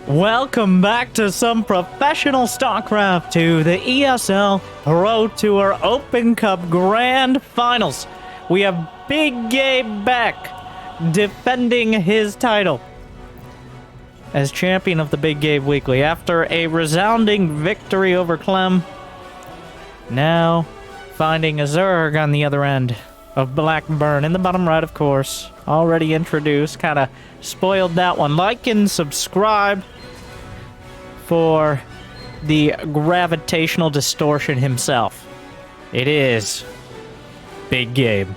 Welcome back to some professional Starcraft to the ESL Pro Tour Open Cup Grand Finals. We have Big Gabe back, defending his title as champion of the Big Gabe Weekly after a resounding victory over Clem. Now finding a Zerg on the other end of Blackburn in the bottom right, of course. Already introduced, kind of spoiled that one. Like and subscribe for the gravitational distortion himself. It is Big Gabe.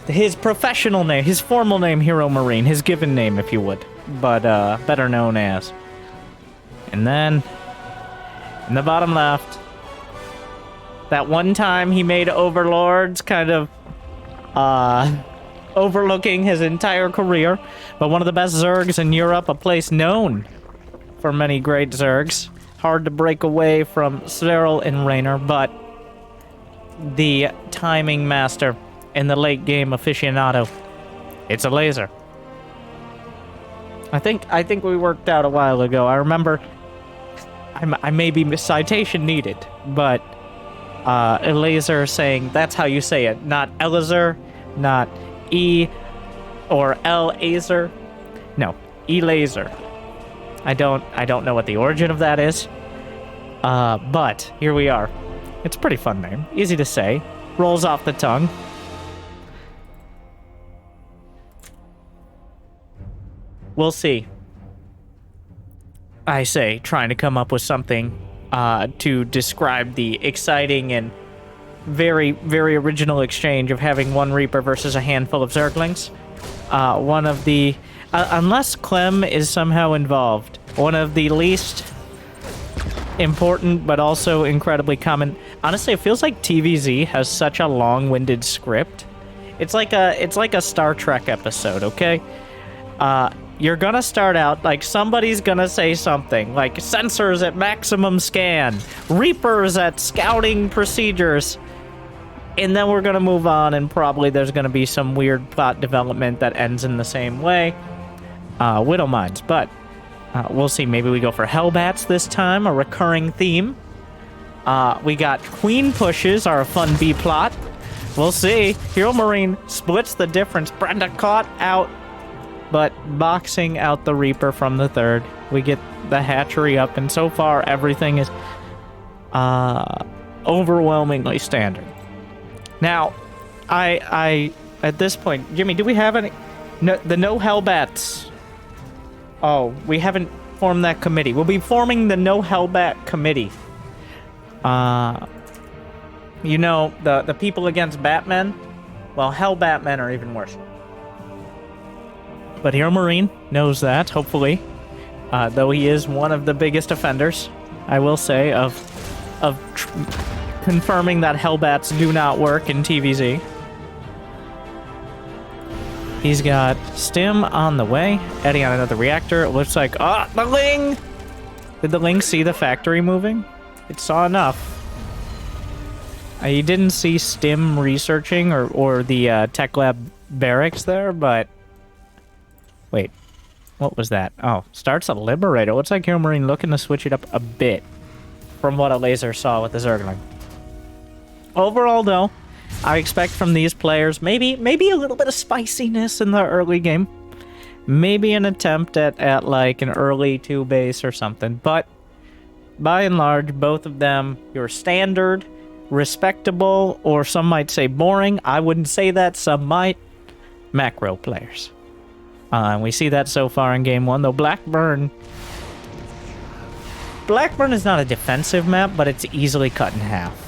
His professional name, his formal name, HeroMarine, his given name, if you would, but better known as. And then, in the bottom left, that one time he made Overlords, kind of, overlooking his entire career, but one of the best Zergs in Europe, a place known for many great Zergs. Hard to break away from Cyril and Raynor, but the timing master and the late game aficionado, it's Elazer. I think we worked out a while ago. I remember, I may be citation needed, but Elazer saying that's how you say it, not Elazer, not E or Elazer. No, Elazer. I don't know what the origin of that is. But here we are. It's a pretty fun name. Easy to say. Rolls off the tongue. We'll see. I say, trying to come up with something to describe the exciting and very, very original exchange of having one Reaper versus a handful of Zerglings. One of the, unless Clem is somehow involved, one of the least important but also incredibly common. Honestly, it feels like TVZ has such a long-winded script. It's like a Star Trek episode, okay? You're gonna start out, like, somebody's gonna say something, like, sensors at maximum scan, Reapers at scouting procedures, and then we're gonna move on, and probably there's gonna be some weird plot development that ends in the same way. Widow Minds, but we'll see. Maybe we go for Hellbats this time, a recurring theme. We got Queen Pushes, our fun B-plot. We'll see. HeroMarine splits the difference. Brenda caught out, but boxing out the Reaper from the third. We get the hatchery up, and so far everything is overwhelmingly standard. Now, I at this point, Jimmy, do we have any? No, the No Hellbats. Oh, we haven't formed that committee. We'll be forming the No Hellbat committee. You know, the people against Batman? Well, Hellbatmen are even worse. But HeroMarine knows that, hopefully. Though he is one of the biggest offenders, I will say, of confirming that Hellbats do not work in TVZ. He's got Stim on the way, adding on another reactor. It looks like, the Ling! Did the Ling see the factory moving? It saw enough. He didn't see Stim researching or the tech lab barracks there, but... Wait, what was that? Oh, starts a Liberator. Looks like HeroMarine looking to switch it up a bit from what Elazer saw with the Zergling. Overall, though, I expect from these players maybe a little bit of spiciness in the early game. Maybe an attempt at like an early 2 base or something. But by and large, both of them, your standard, respectable, or some might say boring. I wouldn't say that. Some might. Macro players. And we see that so far in Game 1, though Blackburn is not a defensive map, but it's easily cut in half.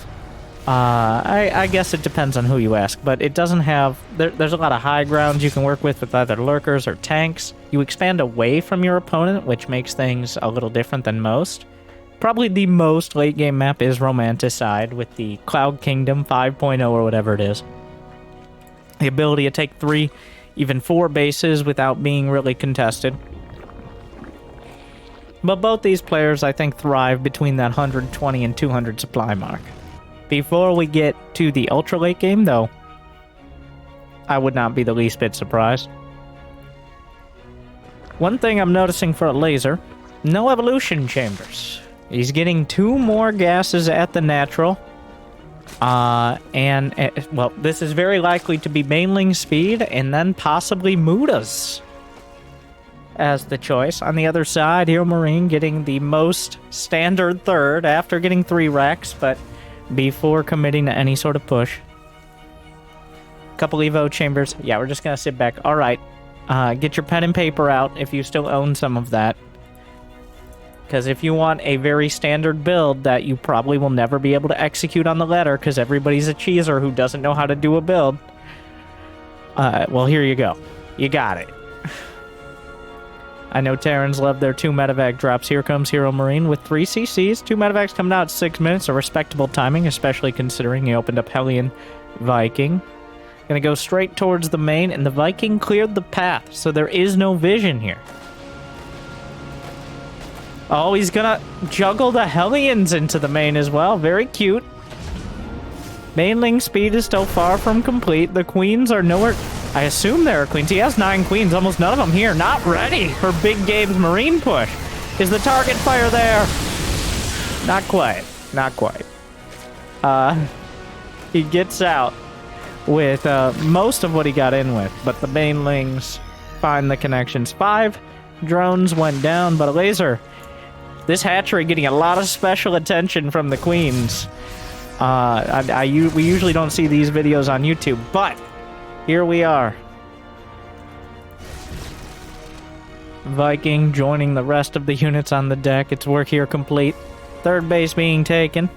I guess it depends on who you ask, but it doesn't have... There's a lot of high grounds you can work with either lurkers or tanks. You expand away from your opponent, which makes things a little different than most. Probably the most late-game map is Romanticide, with the Cloud Kingdom 5.0 or whatever it is. The ability to take 3... even 4 bases without being really contested. But both these players, I think, thrive between that 120 and 200 supply mark. Before we get to the ultra late game, though, I would not be the least bit surprised. One thing I'm noticing for Elazer, no evolution chambers. He's getting 2 more gases at the natural. Well, this is very likely to be mainling speed and then possibly Mudas as the choice. On the other side, HeroMarine getting the most standard third after getting 3 racks, but before committing to any sort of push. Couple Evo chambers. Yeah, we're just gonna sit back. All right. Get your pen and paper out if you still own some of that. Because if you want a very standard build that you probably will never be able to execute on the ladder because everybody's a cheeser who doesn't know how to do a build, well, here you go. You got it. I know Terrans love their 2 medevac drops. Here comes HeroMarine with 3 CCs. 2 medevacs coming out at 6 minutes. A respectable timing, especially considering he opened up Hellion Viking. Gonna go straight towards the main, and the Viking cleared the path, so there is no vision here. Oh, he's gonna juggle the Hellions into the main as well. Very cute. Mainling speed is still far from complete. The queens are nowhere... I assume there are queens. He has 9 queens, almost none of them here. Not ready for Big Gabe's marine push. Is the target fire there? Not quite. Not quite. He gets out with most of what he got in with, but the Banelings find the connections. 5 drones went down, but Elazer, this hatchery getting a lot of special attention from the queens. We usually don't see these videos on YouTube, but here we are. Viking joining the rest of the units on the deck. Its work here complete. 3rd base being taken.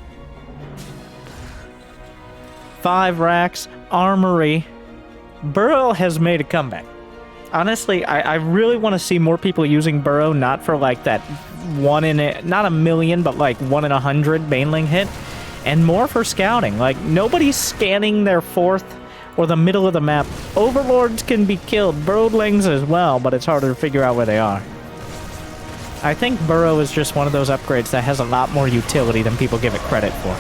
5 racks. Armory. Burrow has made a comeback. Honestly, I really want to see more people using Burrow, not for like that not a million, but like 1 in 100 Baneling hit, and more for scouting. Like, nobody's scanning their 4th or the middle of the map. Overlords can be killed, Broodlings as well, but it's harder to figure out where they are. I think Burrow is just one of those upgrades that has a lot more utility than people give it credit for.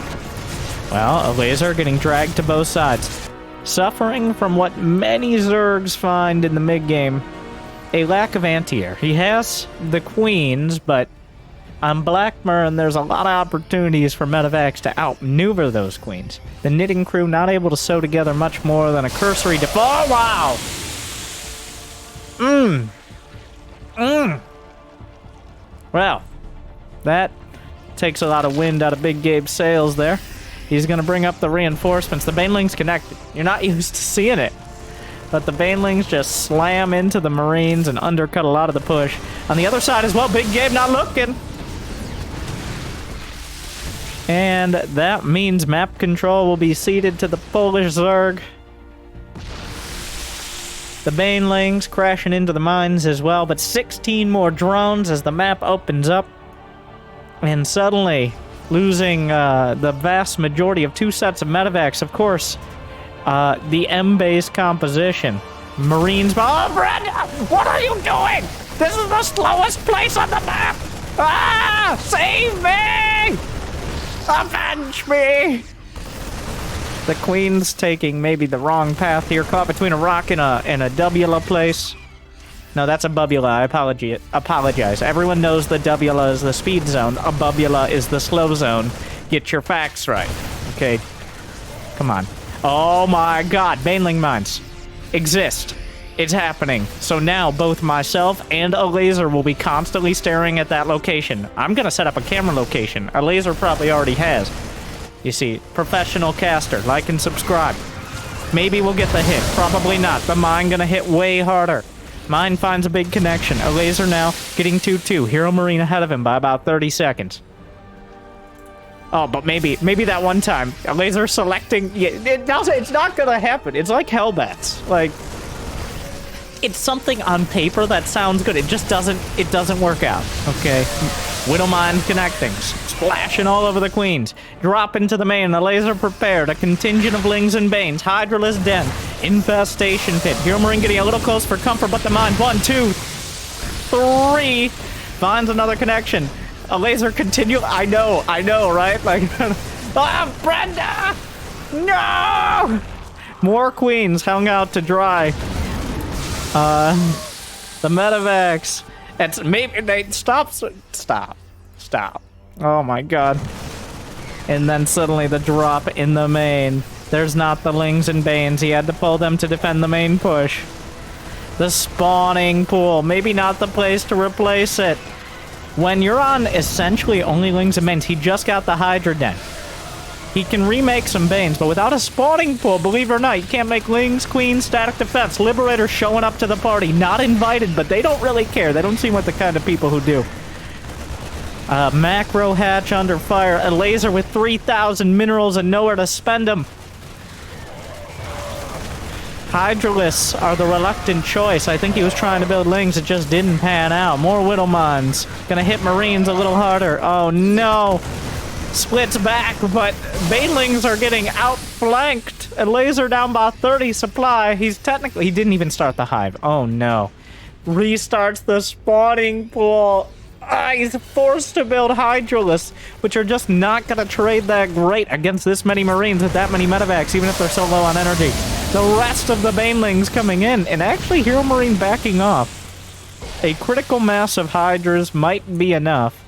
Well, Elazer getting dragged to both sides. Suffering from what many Zergs find in the mid-game, a lack of anti-air. He has the queens, but on Blackburn, there's a lot of opportunities for medevacs to outmaneuver those queens. The knitting crew not able to sew together much more than a cursory oh, wow! Well, that takes a lot of wind out of Big Gabe's sails there. He's going to bring up the reinforcements. The Banelings connected. You're not used to seeing it. But the Banelings just slam into the Marines and undercut a lot of the push. On the other side as well, Big Gabe not looking. And that means map control will be ceded to the Polish Zerg. The Banelings crashing into the mines as well, but 16 more drones as the map opens up. And suddenly, losing the vast majority of 2 sets of medevacs, of course. The M-base composition. Marines... Oh, Brenda! What are you doing? This is the slowest place on the map! Ah! Save me! Avenge me! The Queen's taking maybe the wrong path here, caught between a rock and a W-la place. No, that's a bubula. I apologize. Everyone knows the W-la is the speed zone. A bubula is the slow zone. Get your facts right. Okay. Come on. Oh my god. Baneling mines exist. It's happening. So now both myself and Elazer will be constantly staring at that location. I'm going to set up a camera location. Elazer probably already has. You see, professional caster. Like and subscribe. Maybe we'll get the hit. Probably not. The mine going to hit way harder. Mine finds a big connection. Elazer now getting 2-2. HeroMarine ahead of him by about 30 seconds. Oh, but maybe that one time. Elazer selecting... Yeah, it's not gonna happen. It's like Hellbats. Like, it's something on paper that sounds good. It just doesn't work out. Okay? Widowmine connecting. Splashing all over the queens. Drop into the main. Elazer prepared. A contingent of Lings and Banes. Hydraless Den. Infestation Pit. HeroMarine getting a little close for comfort, but the mine. 1, 2, 3. Finds another connection. Elazer continue. I know, right? Like, ah, Brenda! No! More queens hung out to dry. The medevacs It's maybe they stop. Oh my god. And then suddenly the drop in the main. There's not the Lings and Banes. He had to pull them to defend the main push. The spawning pool. Maybe not the place to replace it. When you're on essentially only Lings and Banes, he just got the Hydra Den. He can remake some Banes, but without a spawning pool, believe it or not, you can't make Lings, Queens, static defense. Liberator showing up to the party. Not invited, but they don't really care. They don't seem like the kind of people who do. Macro hatch under fire. Elazer with 3,000 minerals and nowhere to spend them. Hydralisks are the reluctant choice. I think he was trying to build Lings. It just didn't pan out. More Widow Mines. Gonna hit Marines a little harder. Oh, no. Splits back, but Banelings are getting outflanked. Elazer down by 30 supply. He didn't even start the hive. Oh, no. Restarts the spawning pool. He's forced to build Hydralisks, which are just not going to trade that great against this many Marines with that many medevacs, even if they're so low on energy. The rest of the Banelings coming in, and actually HeroMarine backing off. A critical mass of Hydras might be enough.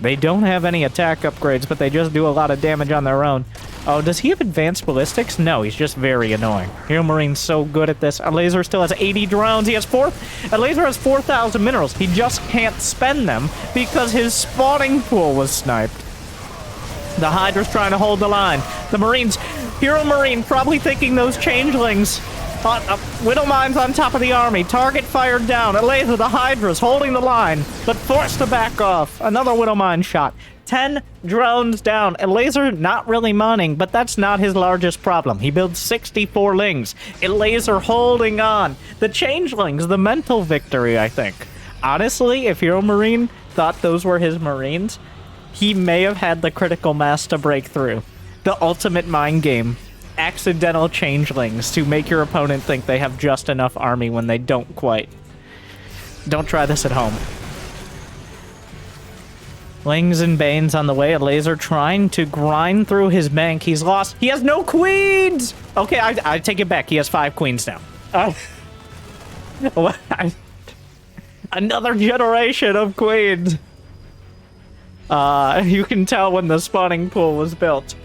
They don't have any attack upgrades, but they just do a lot of damage on their own. Oh, does he have advanced ballistics? No, he's just very annoying. HeroMarine's so good at this. Elazer still has 80 drones. Elazer has 4,000 minerals. He just can't spend them because his spawning pool was sniped. The Hydra's trying to hold the line. The Marines, HeroMarine probably thinking those changelings. Widow Mines on top of the army. Target fired down. Elazer, the Hydra's holding the line, but forced to back off. Another Widow Mine shot. 10 drones down. Elazer not really mining, but that's not his largest problem. He builds 64 Lings. Elazer holding on. The changelings, the mental victory, I think. Honestly, if HeroMarine thought those were his Marines, he may have had the critical mass to break through. The ultimate mind game. Accidental changelings to make your opponent think they have just enough army when they don't quite. Don't try this at home. Lings and Banes on the way. Elazer trying to grind through his bank. He's lost. He has no queens! Okay, I take it back. He has 5 queens now. Another generation of queens. You can tell when the spawning pool was built.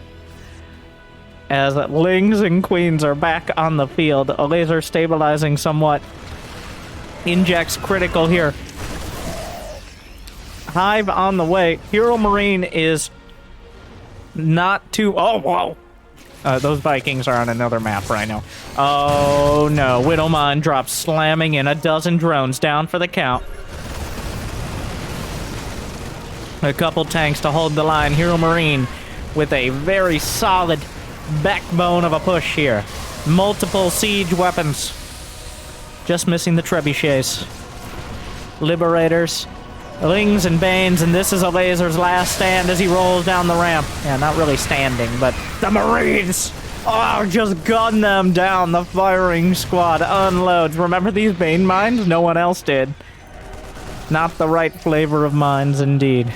As Lings and Queens are back on the field. Elazer stabilizing somewhat. Injects critical here. Hive on the way. HeroMarine is not too... Oh, whoa. Those Vikings are on another map right now. Oh, no. Widowmine drops, slamming in. A dozen drones down for the count. A couple tanks to hold the line. HeroMarine with a very solid backbone of a push here. Multiple siege weapons. Just missing the trebuchets. Liberators. Lings and Banes, and this is Elazer's last stand as he rolls down the ramp. Yeah, not really standing, but the Marines! Oh, just gun them down. The firing squad unloads. Remember these Bane mines? No one else did. Not the right flavor of mines, indeed.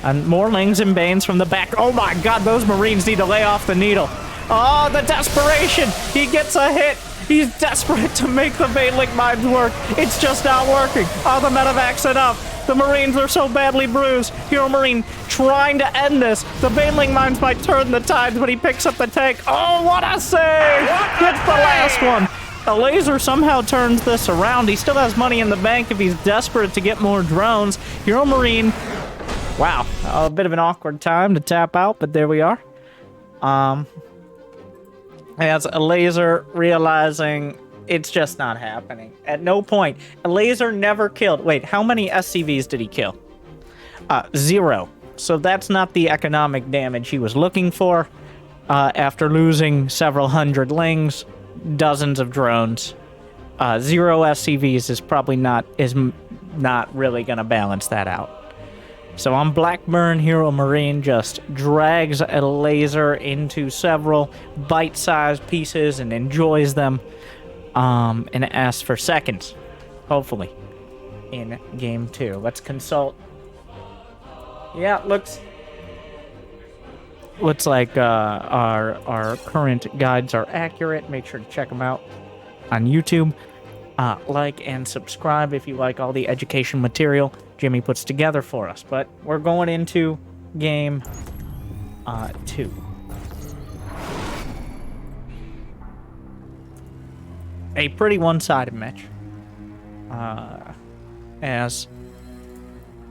And more Lings and Banes from the back. Oh my god, those Marines need to lay off the needle. Oh, the desperation! He gets a hit! He's desperate to make the Baneling mines work. It's just not working. Oh, the medevac's enough. The Marines are so badly bruised. HeroMarine trying to end this. The Baneling mines might turn the tides, but he picks up the tank. Oh, what a save! Gets the last one. Elazer somehow turns this around. He still has money in the bank if he's desperate to get more drones. HeroMarine... Wow, a bit of an awkward time to tap out, but there we are. As Elazer realizing it's just not happening. At no point. Elazer never killed. Wait, how many SCVs did he kill? 0. So that's not the economic damage he was looking for. After losing several hundred Lings, dozens of drones. 0 SCVs is probably not really going to balance that out. So on Blackburn, HeroMarine just drags Elazer into several bite-sized pieces and enjoys them. And asks for seconds, hopefully, in game 2. Let's consult. Yeah, looks like our current guides are accurate. Make sure to check them out on YouTube. Like and subscribe if you like all the education material Jimmy puts together for us. But we're going into game 2. A pretty one-sided match. As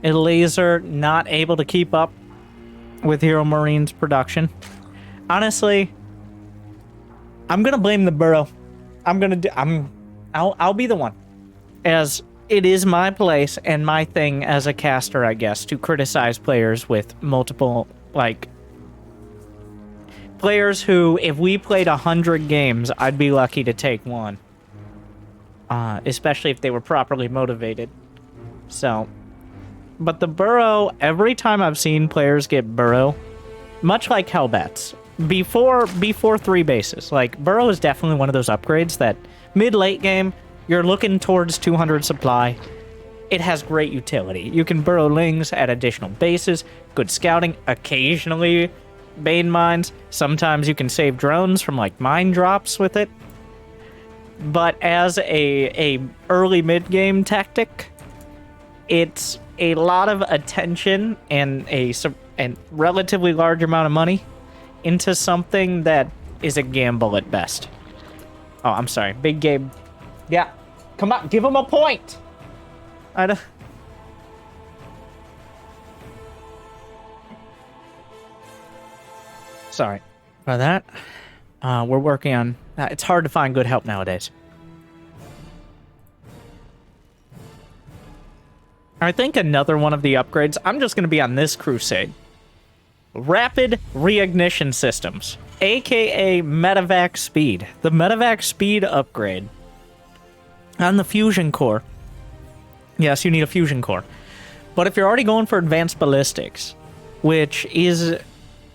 Elazer not able to keep up with HeroMarine's production. Honestly, I'm gonna blame the burrow. I'll be the one, as it is my place and my thing as a caster, I guess, to criticize players with multiple, like, players who, if we played 100 games, I'd be lucky to take one. Especially if they were properly motivated. So, but the burrow, every time I've seen players get burrow, much like Hellbats, before 3 bases, like, burrow is definitely one of those upgrades that mid-late game, you're looking towards 200 supply. It has great utility. You can burrow lings at additional bases, good scouting, occasionally bane mines. Sometimes you can save drones from, like, mine drops with it. But as a early mid-game tactic, it's a lot of attention and a relatively large amount of money into something that is a gamble at best. Oh, I'm sorry. Big Gabe. Yeah. Come on. Give him a point. Sorry for that. We're working on... it's hard to find good help nowadays. I think another one of the upgrades... I'm just going to be on this crusade. Rapid reignition systems, aka medevac speed. The medevac speed upgrade on the fusion core. Yes, you need a fusion core. But if you're already going for advanced ballistics, which is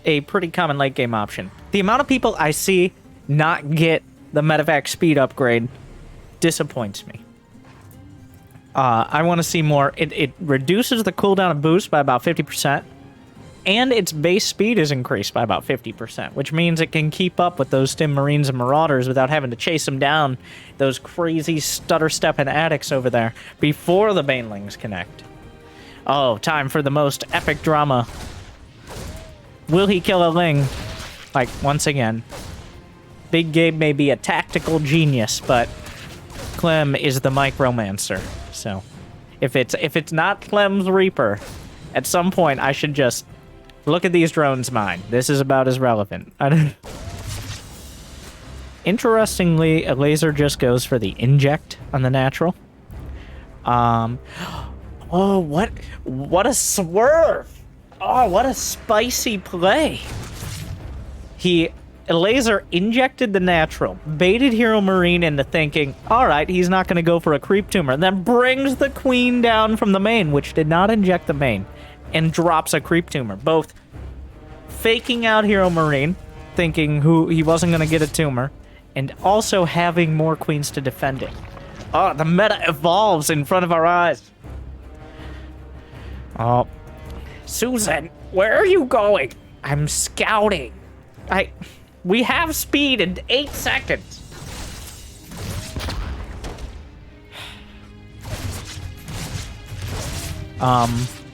a pretty common late game option, the amount of people I see not get the medevac speed upgrade disappoints me. I want to see more. It reduces the cooldown of boost by about 50%. And its base speed is increased by about 50%, which means it can keep up with those Stim Marines and Marauders without having to chase them down, those crazy stutter-stepping addicts over there, before the Banelings connect. Oh, time for the most epic drama. Will he kill a Ling? Like, once again. Big Gabe may be a tactical genius, but Clem is the micromancer. So, if it's not Clem's Reaper, at some point I should just... Look at these drones mine. This is about as relevant. Interestingly, Elazer just goes for the inject on the natural. Oh, what a swerve! Oh, what a spicy play! Elazer injected the natural, baited HeroMarine into thinking, alright, he's not going to go for a creep tumor, and then brings the queen down from the main, which did not inject the main, and drops a creep tumor, both faking out HeroMarine, thinking he wasn't going to get a tumor, and also having more queens to defend it. Oh, the meta evolves in front of our eyes. Oh, Susan, where are you going? I'm scouting. We have speed in 8 seconds.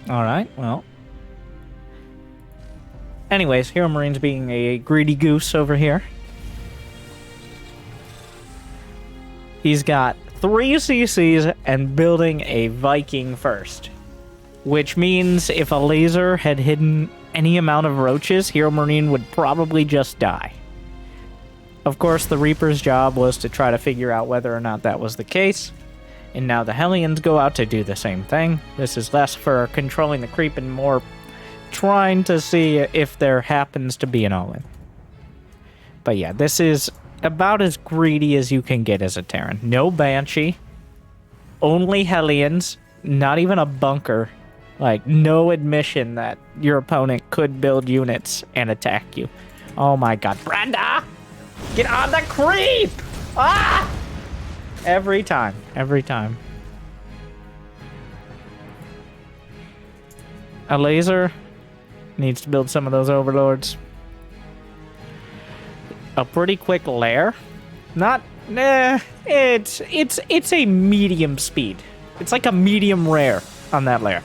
Alright, well. Anyways, HeroMarine's being a greedy goose over here. He's got 3 CCs and building a Viking first. Which means if Elazer had hidden any amount of roaches, HeroMarine would probably just die. Of course, the Reaper's job was to try to figure out whether or not that was the case. And now the Hellions go out to do the same thing. This is less for controlling the creep and more trying to see if there happens to be an all-in. But yeah, this is about as greedy as you can get as a Terran. No Banshee. Only Hellions. Not even a bunker. Like, no admission that your opponent could build units and attack you. Oh my god. Brenda! Get on the creep! Ah! Every time. Every time. Elazer needs to build some of those overlords. A pretty quick lair. Not Nah, it's a medium speed. It's like a medium rare on that layer.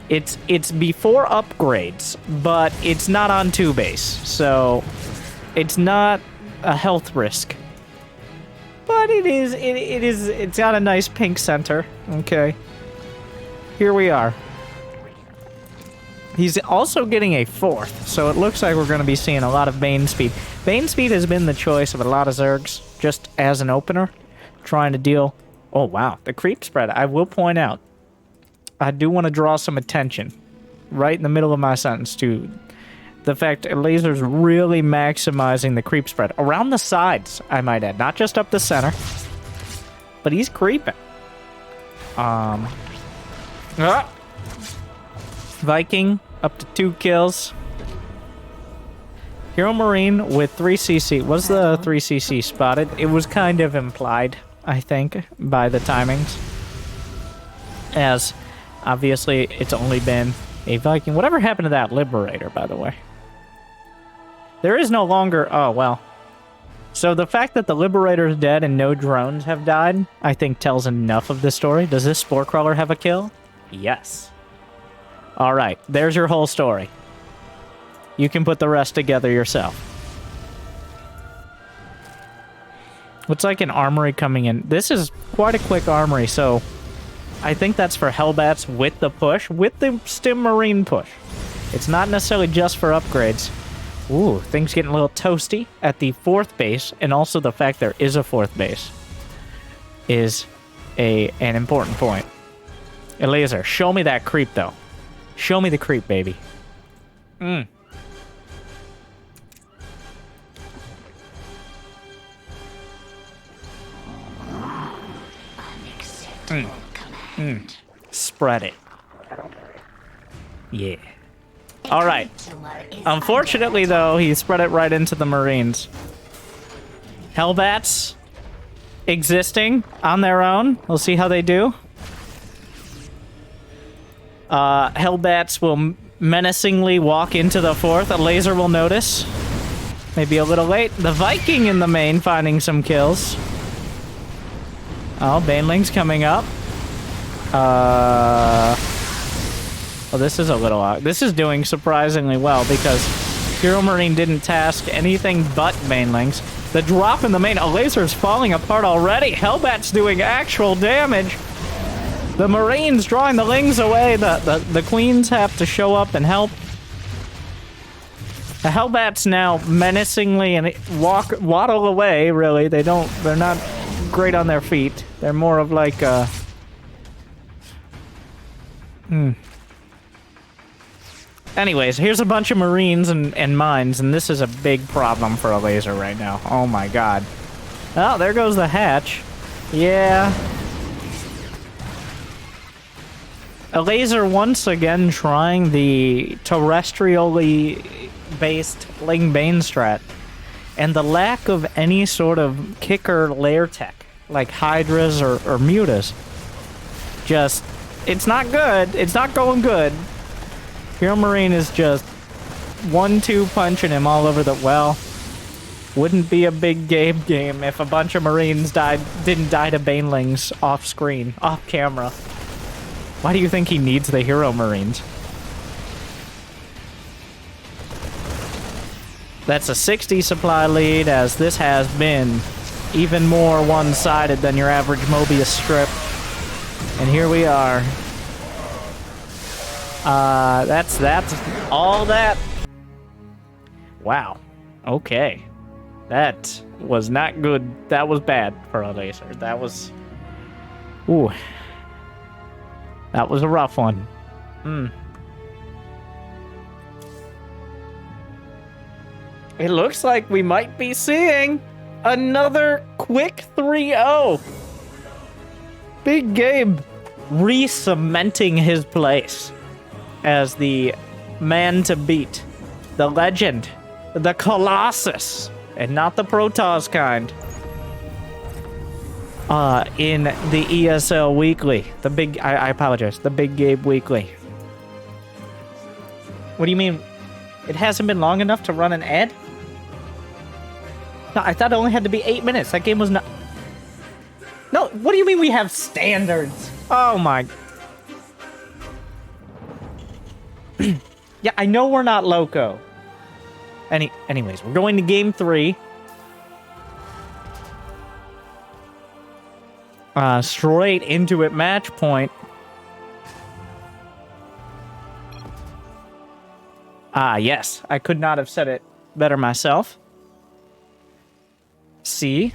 It's before upgrades, but it's not on 2 base, so it's not a health risk. But it's got a nice pink center. Okay. Here we are. He's also getting a 4th, so it looks like we're going to be seeing a lot of Bane speed. Bane speed has been the choice of a lot of Zergs, just as an opener, trying to deal... Oh, wow. The creep spread. I will point out, I do want to draw some attention right in the middle of my sentence to the fact Elazer's really maximizing the creep spread. Around the sides, I might add. Not just up the center, but he's creeping. Viking up to 2 kills. HeroMarine with 3cc. Was the 3cc spotted? It was kind of implied, I think, by the timings. As, obviously, it's only been a Viking. Whatever happened to that Liberator, by the way? There is no longer... Oh, well. So the fact that the Liberator is dead and no drones have died, I think tells enough of the story. Does this Spore Crawler have a kill? Yes. Alright, there's your whole story. You can put the rest together yourself. Looks like an armory coming in. This is quite a quick armory, so I think that's for Hellbats with the push, with the Stim Marine push. It's not necessarily just for upgrades. Ooh, things getting a little toasty at the 4th base, and also the fact there is a 4th base is an important point. Elazer, show me that creep, though. Show me the creep, baby. Mm. Spread it. Yeah. All right. Unfortunately, though, he spread it right into the Marines. Hellbats existing on their own. We'll see how they do. Hellbats will menacingly walk into the 4th. Elazer will notice. Maybe a little late. The Viking in the main finding some kills. Oh, Baneling's coming up. Well, this is a little... this is doing surprisingly well because HeroMarine didn't task anything but Banelings. The drop in the main... Elazer's falling apart already. Hellbat's doing actual damage. The Marines drawing the Lings away. The Queens have to show up and help. The Hellbats now menacingly and waddle away, really. They're not great on their feet. They're more of like a... Anyways, here's a bunch of Marines and mines, and this is a big problem for Elazer right now. Oh my god. Oh, there goes the hatch. Yeah. Elazer once again trying the terrestrially based Ling Bane strat, and the lack of any sort of kicker lair tech, like Hydras or Mutas. Just, it's not good. It's not going good. HeroMarine is just 1-2 punching him all over the... Well, wouldn't be a Big Gabe game if a bunch of Marines didn't die to Banelings off screen, off camera. Why do you think he needs the HeroMarines? That's a 60 supply lead, as this has been even more one-sided than your average Mobius strip. And here we are. That's all that. Wow. Okay. That was not good. That was bad for Elazer. That was... Ooh. That was a rough one. It looks like we might be seeing another quick 3-0. Big Gabe re-cementing his place as the man to beat, the legend, the Colossus, and not the Protoss kind. In the ESL Weekly. The big... I apologize. The Big Gabe Weekly. What do you mean? It hasn't been long enough to run an ad? No, I thought it only had to be 8 minutes. That game was not... No, what do you mean we have standards? Oh my... Yeah, I know we're not loco. Anyways, we're going to game 3. Straight into it, match point. Yes. I could not have said it better myself. See?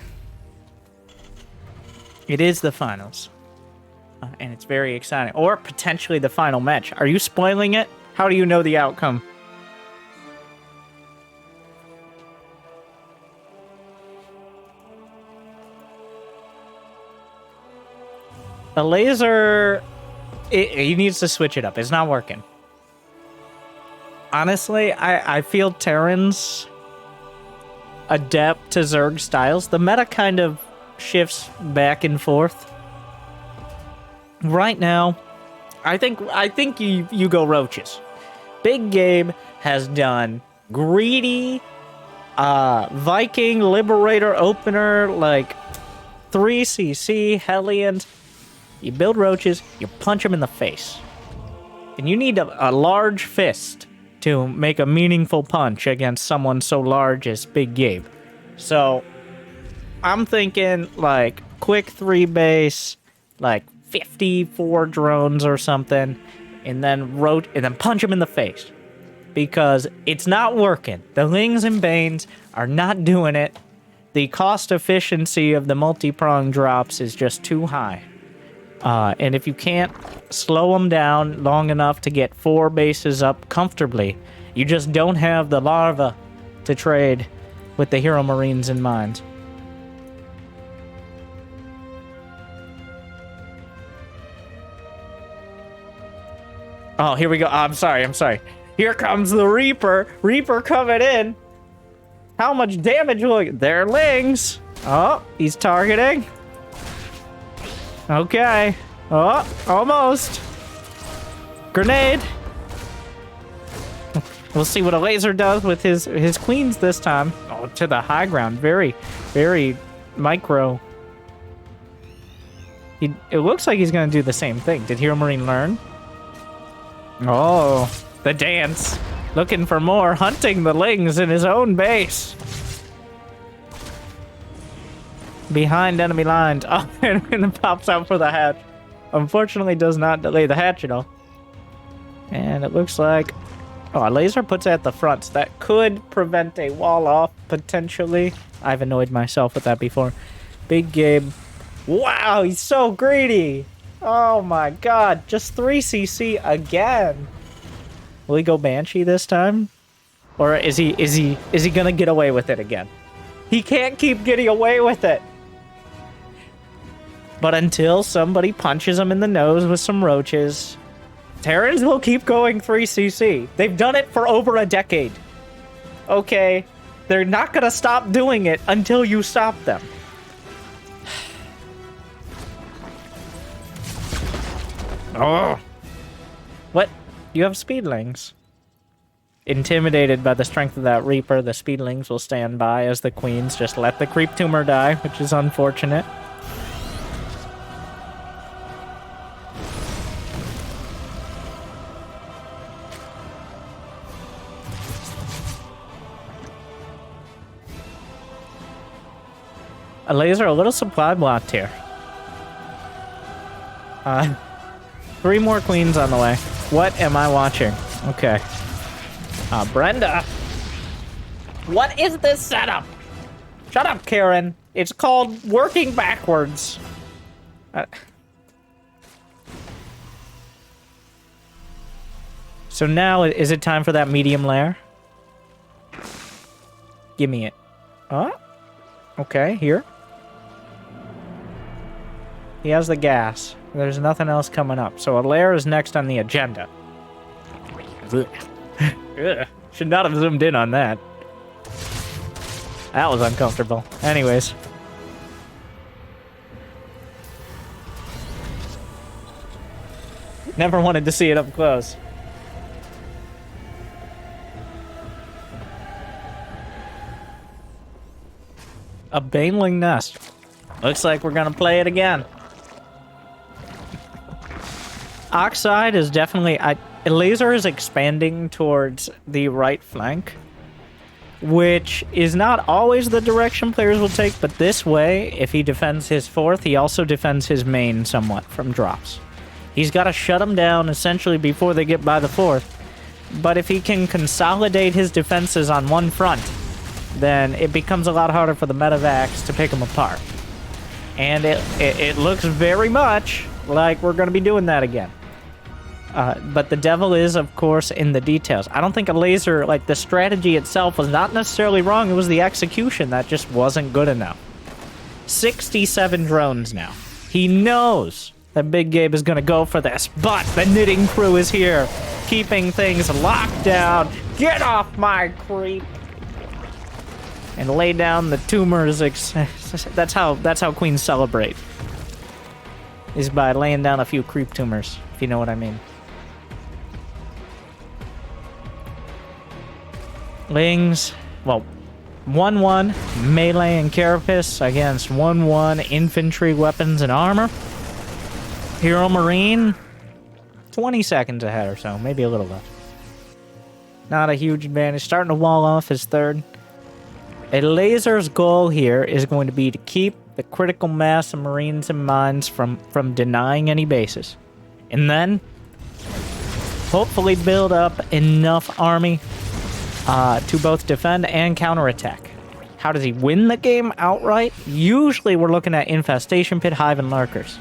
It is the finals. And it's very exciting. Or potentially the final match. Are you spoiling it? How do you know the outcome? Elazer... He needs to switch it up. It's not working. Honestly, I feel Terran's adept to Zerg styles. The meta kind of shifts back and forth. Right now, I think you go roaches. Big Gabe has done greedy, Viking, Liberator, Opener, like 3cc, Hellions. You build roaches, you punch them in the face. And you need a large fist to make a meaningful punch against someone so large as Big Gabe. So, I'm thinking, like, quick 3 base, like 54 drones or something, and then punch him in the face. Because it's not working. The Lings and Banes are not doing it. The cost efficiency of the multi-prong drops is just too high. And if you can't slow them down long enough to get 4 bases up comfortably, you just don't have the larva to trade with the HeroMarines in mind. Oh, here we go. I'm sorry. Here comes the Reaper. Reaper coming in. How much damage will he... They're Lings. Oh, he's targeting. Okay. Oh, almost. Grenade. We'll see what Elazer does with his queens this time. Oh, to the high ground. Very, very micro. It looks like he's going to do the same thing. Did HeroMarine learn? Oh, the dance. Looking for more. Hunting the Lings in his own base. Behind enemy lines. Oh, and then pops out for the hatch. Unfortunately, does not delay the hatch at all. And it looks like... Oh, a laser puts it at the front. So that could prevent a wall off, potentially. I've annoyed myself with that before. Big Gabe. Wow, he's so greedy. Oh my god. Just 3cc again. Will he go Banshee this time? Or is he gonna get away with it again? He can't keep getting away with it. But until somebody punches him in the nose with some roaches, Terrans will keep going 3cc. They've done it for over a decade. Okay, they're not gonna stop doing it until you stop them. Oh. What? You have speedlings. Intimidated by the strength of that Reaper, the speedlings will stand by as the queens just let the creep tumor die, which is unfortunate. Elazer a little supply blocked here. 3 more queens on the way. What am I watching? Okay. Brenda. What is this setup? Shut up, Karen. It's called working backwards. So now, is it time for that medium layer? Give me it. Okay, here. He has the gas. There's nothing else coming up. So a layer is next on the agenda. Should not have zoomed in on that. That was uncomfortable. Anyways. Never wanted to see it up close. A baneling nest. Looks like we're gonna play it again. Oxide is definitely... Elazer is expanding towards the right flank, which is not always the direction players will take, but this way, if he defends his fourth, he also defends his main somewhat from drops. He's got to shut them down essentially before they get by the fourth, but if he can consolidate his defenses on one front, then it becomes a lot harder for the medevacs to pick them apart. And it looks very much like we're going to be doing that again. But the devil is, of course, in the details. I don't think Elazer, like, the strategy itself was not necessarily wrong. It was the execution that just wasn't good enough. 67 drones now. He knows that Big Gabe is going to go for this, but the knitting crew is here, keeping things locked down. Get off my creep! And lay down the tumors. That's how queens celebrate. Is by laying down a few creep tumors, if you know what I mean. Lings, well, 1-1 melee and carapace against 1-1 infantry weapons and armor. HeroMarine, 20 seconds ahead or so, maybe a little less. Not a huge advantage. Starting to wall off his third. Elazer's goal here is going to be to keep the critical mass of Marines and mines from denying any bases. And then, hopefully build up enough army to both defend and counterattack. How does he win the game outright? Usually we're looking at Infestation Pit, Hive, and Lurkers.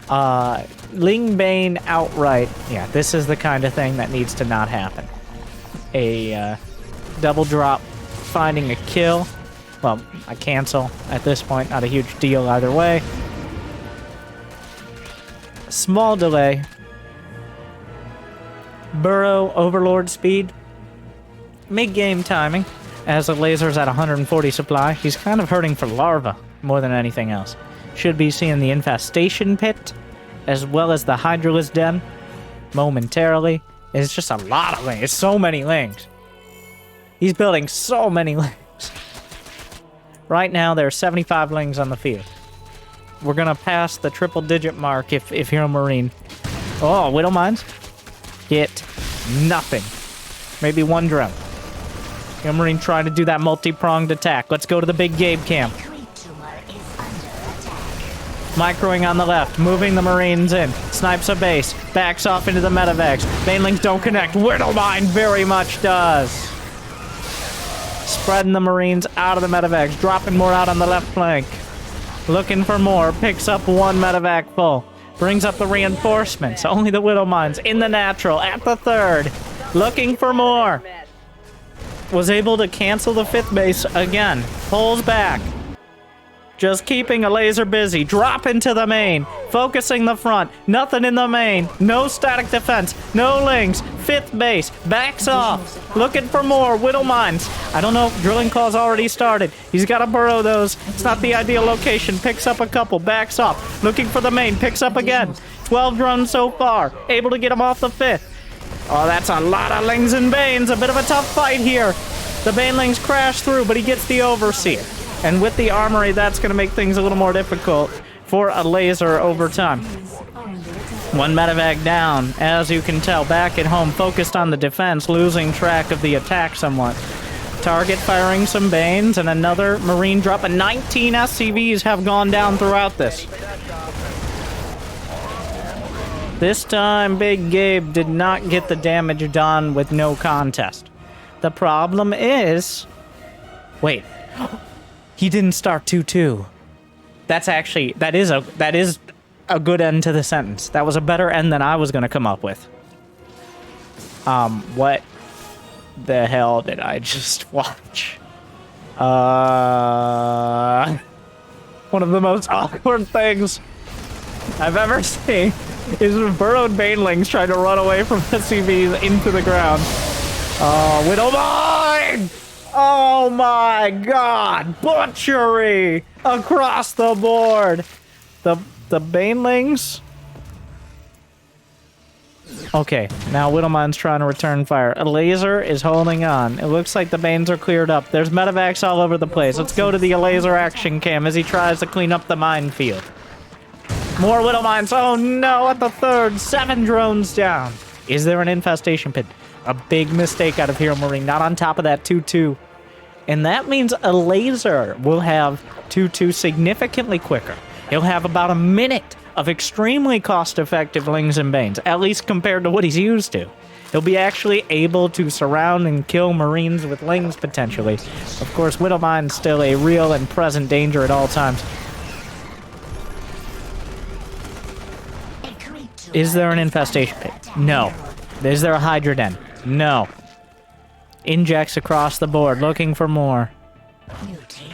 Lingbane outright, yeah, this is the kind of thing that needs to not happen. A double drop, finding a kill. Well, a cancel at this point, not a huge deal either way. Small delay. Burrow, Overlord speed. Mid-game timing, as the laser's at 140 supply. He's kind of hurting for larva more than anything else. Should be seeing the Infestation Pit, as well as the Hydralisk Den, momentarily. It's just a lot of lings. It's so many lings. He's building so many lings. Right now, there are 75 lings on the field. We're gonna pass the triple-digit mark if HeroMarine... Oh, Widow Mines? Get nothing. Maybe one drone. HeroMarine trying to do that multi-pronged attack. Let's go to the Big Gabe camp. Microing on the left, moving the Marines in. Snipes a base, backs off into the medevacs. Banelings don't connect. Widow Mine very much does. Spreading the Marines out of the medevacs, dropping more out on the left flank. Looking for more, picks up one medevac full. Brings up the reinforcements, only the Widow Mines in the natural at the third. Looking for more. Was able to cancel the fifth base again. Pulls back. Just keeping Elazer busy. Drop into the main. Focusing the front. Nothing in the main. No static defense. No lings. Fifth base. Backs off. Looking for more. Widow Mines. I don't know if drilling call's already started. He's got to burrow those. It's not the ideal location. Picks up a couple. Backs off. Looking for the main. Picks up again. 12 drones so far. Able to get him off the fifth. Oh, that's a lot of lings and banes. A bit of a tough fight here. The banelings crash through, but he gets the Overseer. And with the armory, that's going to make things a little more difficult for Elazer over time. One medevac down, as you can tell, back at home, focused on the defense, losing track of the attack somewhat. Target firing some Banes, and another Marine drop. And 19 SCVs have gone down throughout this. This time, Big Gabe did not get the damage done with no contest. The problem is... Wait. He didn't start 2-2. That's actually... That is a good end to the sentence. That was a better end than I was going to come up with. What the hell did I just watch? One of the most awkward things I've ever seen is burrowed banelings trying to run away from SCVs into the ground. Widow Mine! Oh my god! Butchery! Across the board! The banelings Okay, now Widowmine's trying to return fire. Elazer is holding on. It looks like the Banes are cleared up. There's medevacs all over the place. Let's go to the Elazer action cam as he tries to clean up the minefield. More Widowmines. Oh no, at the third. 7 drones down. Is there an infestation pit? A big mistake out of HeroMarine. Not on top of that 2-2. And that means Elazer will have 2-2 significantly quicker. He'll have about a minute of extremely cost-effective Lings and Banes, at least compared to what he's used to. He'll be actually able to surround and kill Marines with Lings, potentially. Of course, Widowmine's still a real and present danger at all times. Is there an infestation pit? No. Is there a Hydra Den? No. Injects across the board, looking for more.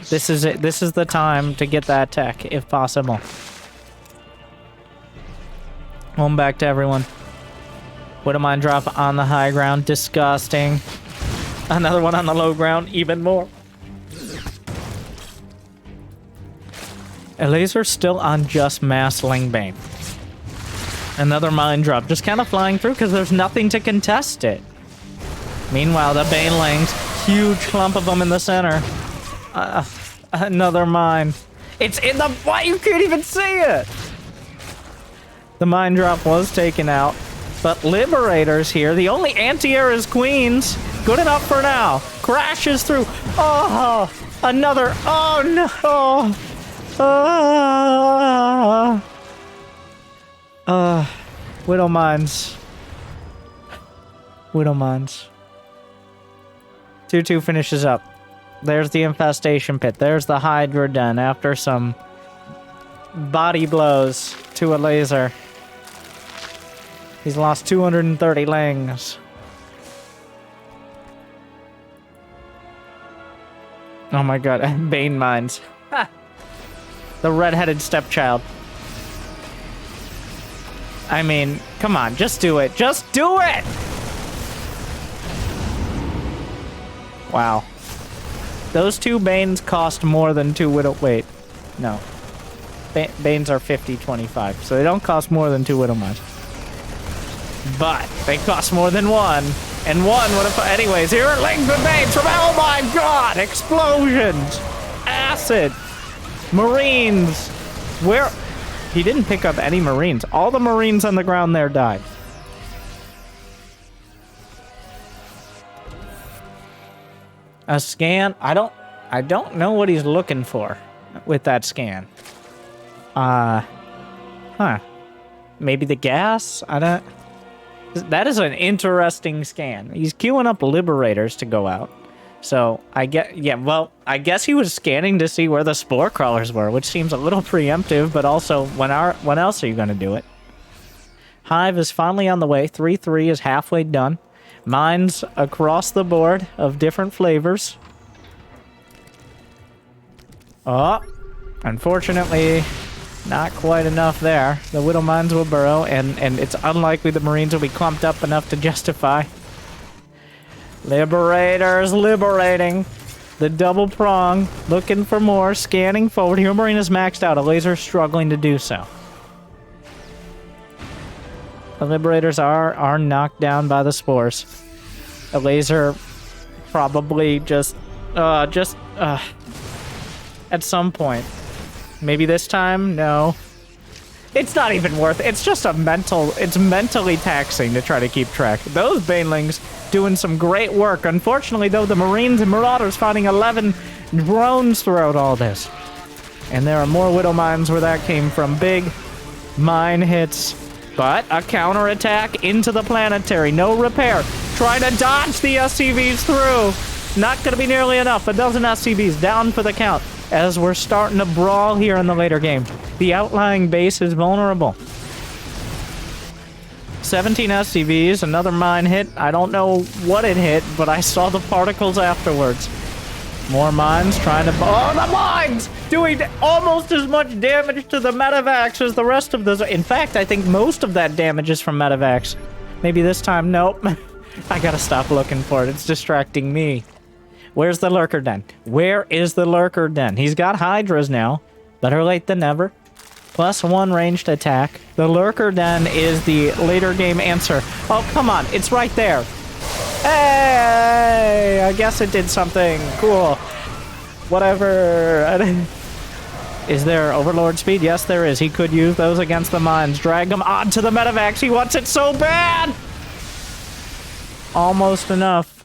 This is it. This is the time to get that tech, if possible. Home back to everyone. Widowmine drop on the high ground. Disgusting. Another one on the low ground. Even more. Elazer still on just mass Lingbane. Another mine drop. Just kind of flying through because there's nothing to contest it. Meanwhile, the Banelings, huge clump of them in the center. Another mine. It's in the... Why? You can't even see it! The mine drop was taken out. But Liberators here, the only anti-air is Queens. Good enough for now. Crashes through. Oh, another... Oh, no! Widowmines. Widowmines. 2-2 finishes up. There's the infestation pit. There's the Hydra Den after some body blows to Elazer. He's lost 230 Lings. Oh my god, Bane Mines. The red-headed stepchild. I mean, come on, just do it. Just do it! Wow. Those 2 Banes cost more than 2 Widow... Wait. No. Banes are 50-25, so they don't cost more than 2 Widowmines. But they cost more than 1. And 1 would have... Anyways, here are Lings and Banes from... Oh my god! Explosions! Acid! Marines! Where... He didn't pick up any Marines. All the Marines on the ground there died. A scan? I don't know what he's looking for with that scan. Huh. Maybe the gas? I don't... That is an interesting scan. He's queuing up Liberators to go out. So, I guess he was scanning to see where the spore crawlers were, which seems a little preemptive, but also, when else are you going to do it? Hive is finally on the way. 3-3 is halfway done. Mines across the board of different flavors. Oh, unfortunately, not quite enough there. The Widow Mines will burrow, and it's unlikely the Marines will be clumped up enough to justify. Liberators liberating. The double prong, looking for more, scanning forward. HeroMarine is maxed out. Elazer struggling to do so. The Liberators are knocked down by the spores. Elazer probably just at some point. Maybe this time? No. It's not even worth it. It's just it's mentally taxing to try to keep track. Those Banelings doing some great work. Unfortunately, though, the Marines and Marauders finding 11 drones throughout all this. And there are more Widow Mines where that came from. Big mine hits. But a counterattack into the planetary. No repair. Trying to dodge the SCVs through. Not going to be nearly enough. A dozen SCVs down for the count. As we're starting to brawl here in the later game. The outlying base is vulnerable. 17 SCVs, another mine hit. I don't know what it hit, but I saw the particles afterwards. More mines trying to... Oh, the mines! Doing almost as much damage to the medevacs as the rest of those. In fact, I think most of that damage is from medevacs. Maybe this time, nope. I gotta stop looking for it. It's distracting me. Where's the Lurker Den? Where is the Lurker Den? He's got Hydras now. Better late than never. +1 ranged attack. The Lurker Den is the later game answer. Oh, come on. It's right there. Hey! I guess it did something. Cool. Whatever. Is there Overlord speed? Yes, there is. He could use those against the mines. Drag them onto the medevacs. He wants it so bad! Almost enough.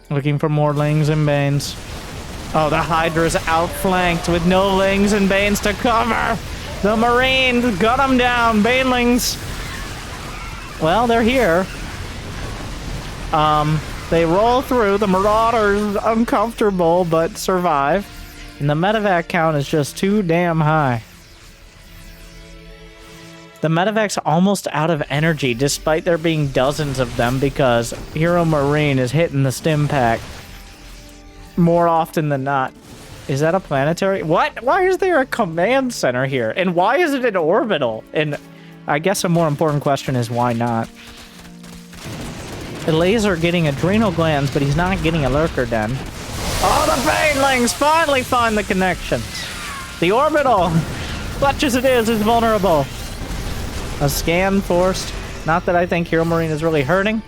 Looking for more Lings and Banes. Oh, the Hydra's outflanked with no Lings and Banes to cover. The Marines got them down. Banelings. Well, they're here. They roll through. The Marauders uncomfortable, but survive. And the medevac count is just too damn high. The medevac's almost out of energy, despite there being dozens of them, because HeroMarine is hitting the stim pack more often than not. Is that a planetary? What? Why is there a command center here? And why is it an orbital? And I guess a more important question is why not? Elazer getting adrenal glands, but he's not getting a Lurker Den. Oh, the Banelings finally find the connections. The orbital, clutch as it is vulnerable. A scan forced. Not that I think HeroMarine is really hurting.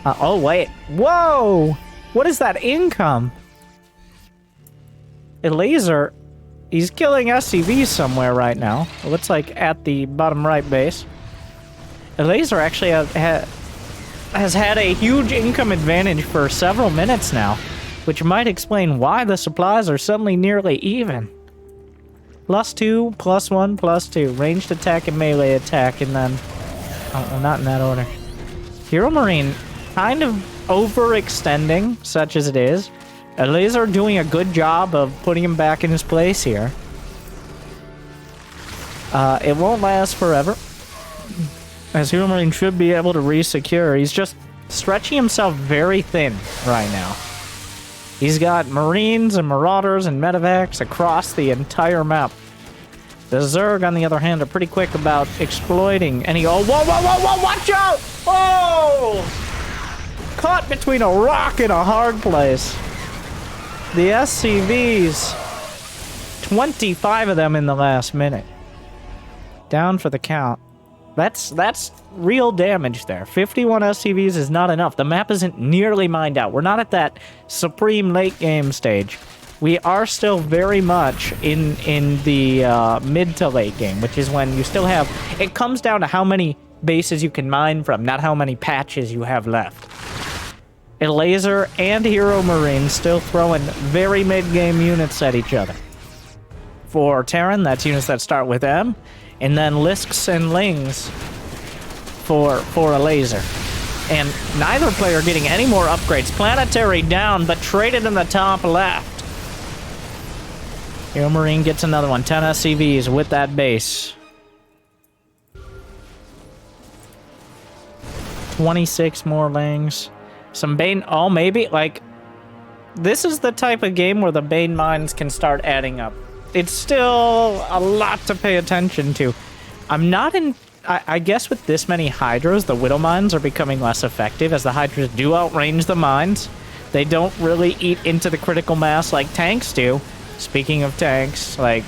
Oh, wait. Whoa! What is that income? Elazer, he's killing SCVs somewhere right now. It looks like at the bottom right base. Elazer actually has had a huge income advantage for several minutes now, which might explain why the supplies are suddenly nearly even. +2, +1, +2. Ranged attack and melee attack, and then... Oh, not in that order. HeroMarine kind of overextending, such as it is. Elazer doing a good job of putting him back in his place here. It won't last forever, as HeroMarine should be able to re-secure. He's just stretching himself very thin right now. He's got Marines and Marauders and medevacs across the entire map. The Zerg, on the other hand, are pretty quick about exploiting any... Oh, whoa, whoa, whoa, whoa, watch out! Whoa! Caught between a rock and a hard place. The SCVs, 25 of them in the last minute. Down for the count. That's real damage there. 51 SCVs is not enough. The map isn't nearly mined out. We're not at that supreme late game stage. We are still very much in the mid to late game, which is when you still have... It comes down to how many bases you can mine from, not how many patches you have left. Elazer and HeroMarine still throwing very mid-game units at each other. For Terran, that's units that start with M, and then Lisks and Lings for Elazer. And neither player getting any more upgrades. Planetary down, but traded in the top left. HeroMarine gets another one. 10 SCVs with that base. 26 more Lings. Some Bane... Oh, maybe, like... This is the type of game where the Bane mines can start adding up. It's still a lot to pay attention to. I'm not in... I guess with this many Hydras, the Widow mines are becoming less effective, as the Hydras do outrange the mines. They don't really eat into the critical mass like tanks do. Speaking of tanks, like,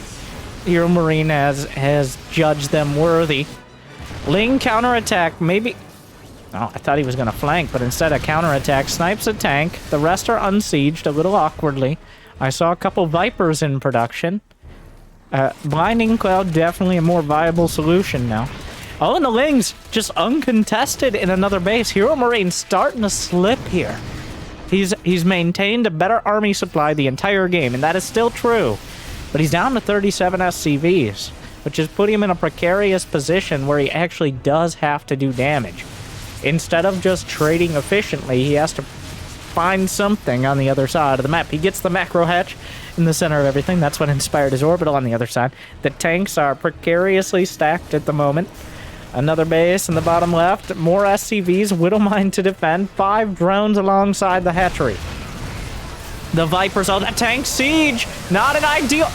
HeroMarine has judged them worthy. Ling counterattack, maybe... Oh, I thought he was going to flank, but instead a counterattack snipes a tank. The rest are unsieged a little awkwardly. I saw a couple Vipers in production. Blinding Cloud, definitely a more viable solution now. Oh, and the Lings just uncontested in another base. HeroMarine starting to slip here. He's maintained a better army supply the entire game, and that is still true. But he's down to 37 SCVs, which is putting him in a precarious position where he actually does have to do damage. Instead of just trading efficiently, he has to find something on the other side of the map. He gets the macro hatch in the center of everything. That's what inspired his orbital on the other side. The tanks are precariously stacked at the moment. Another base in the bottom left. More SCVs, Widowmine to defend. 5 drones alongside the hatchery. The Vipers, oh, that tank siege! Not an ideal...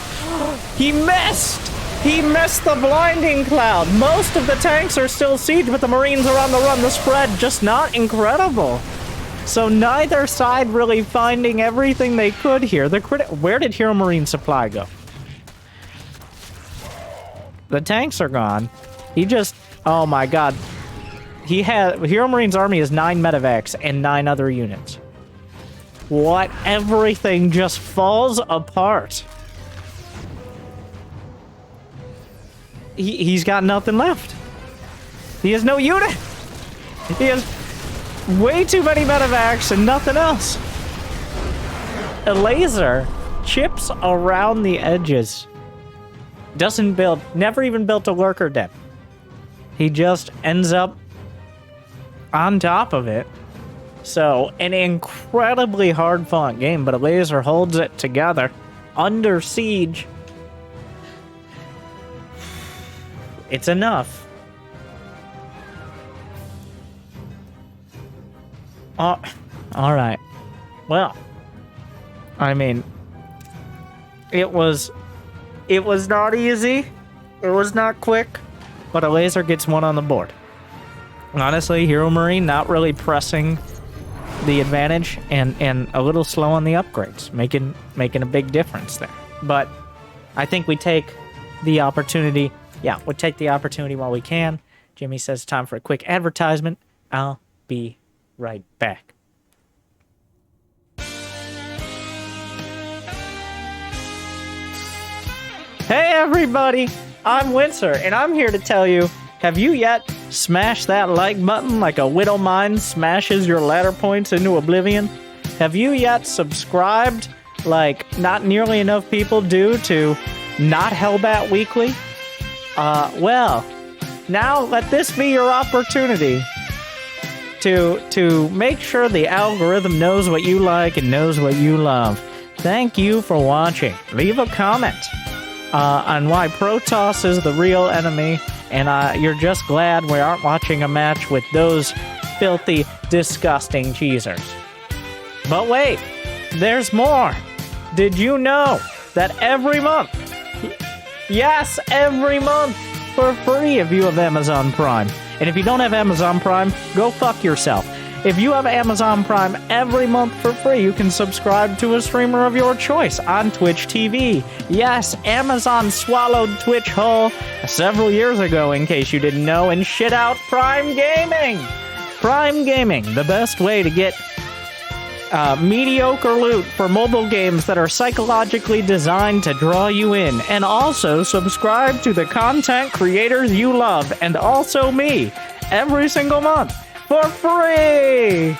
He missed! He missed the blinding cloud. Most of the tanks are still siege, but the Marines are on the run. The spread just not incredible. So neither side really finding everything they could here. Where did HeroMarine supply go? The tanks are gone. He just... Oh my god. HeroMarine's army is 9 medevacs and 9 other units. What? Everything just falls apart. He's got nothing left. He has no unit. He has way too many medevacs and nothing else. Elazer chips around the edges. Doesn't build, never even built a lurker den. He just ends up on top of it. So, an incredibly hard-fought game, but Elazer holds it together. Under siege. It's enough. All right. Well, I mean, it was not easy. It was not quick, but Elazer gets one on the board. Honestly, HeroMarine not really pressing the advantage and a little slow on the upgrades, making a big difference there. But I think we take the opportunity. Yeah, we'll take the opportunity while we can. Jimmy says time for a quick advertisement. I'll be right back. Hey everybody, I'm Winter, and I'm here to tell you, have you yet smashed that like button like a widow mine smashes your ladder points into oblivion? Have you yet subscribed like not nearly enough people do to Not Hellbat Weekly? Well, now let this be your opportunity to make sure the algorithm knows what you like and knows what you love. Thank you for watching. Leave a comment on why Protoss is the real enemy, and you're just glad we aren't watching a match with those filthy, disgusting cheesers. But wait, there's more. Did you know that every month, yes, every month, for free if you have Amazon Prime. And if you don't have Amazon Prime, go fuck yourself. If you have Amazon Prime, every month for free, you can subscribe to a streamer of your choice on Twitch TV. Yes, Amazon swallowed Twitch whole several years ago, in case you didn't know, and shit out Prime Gaming. Prime Gaming, the best way to get mediocre loot for mobile games that are psychologically designed to draw you in, and also subscribe to the content creators you love, and also me, every single month, for free!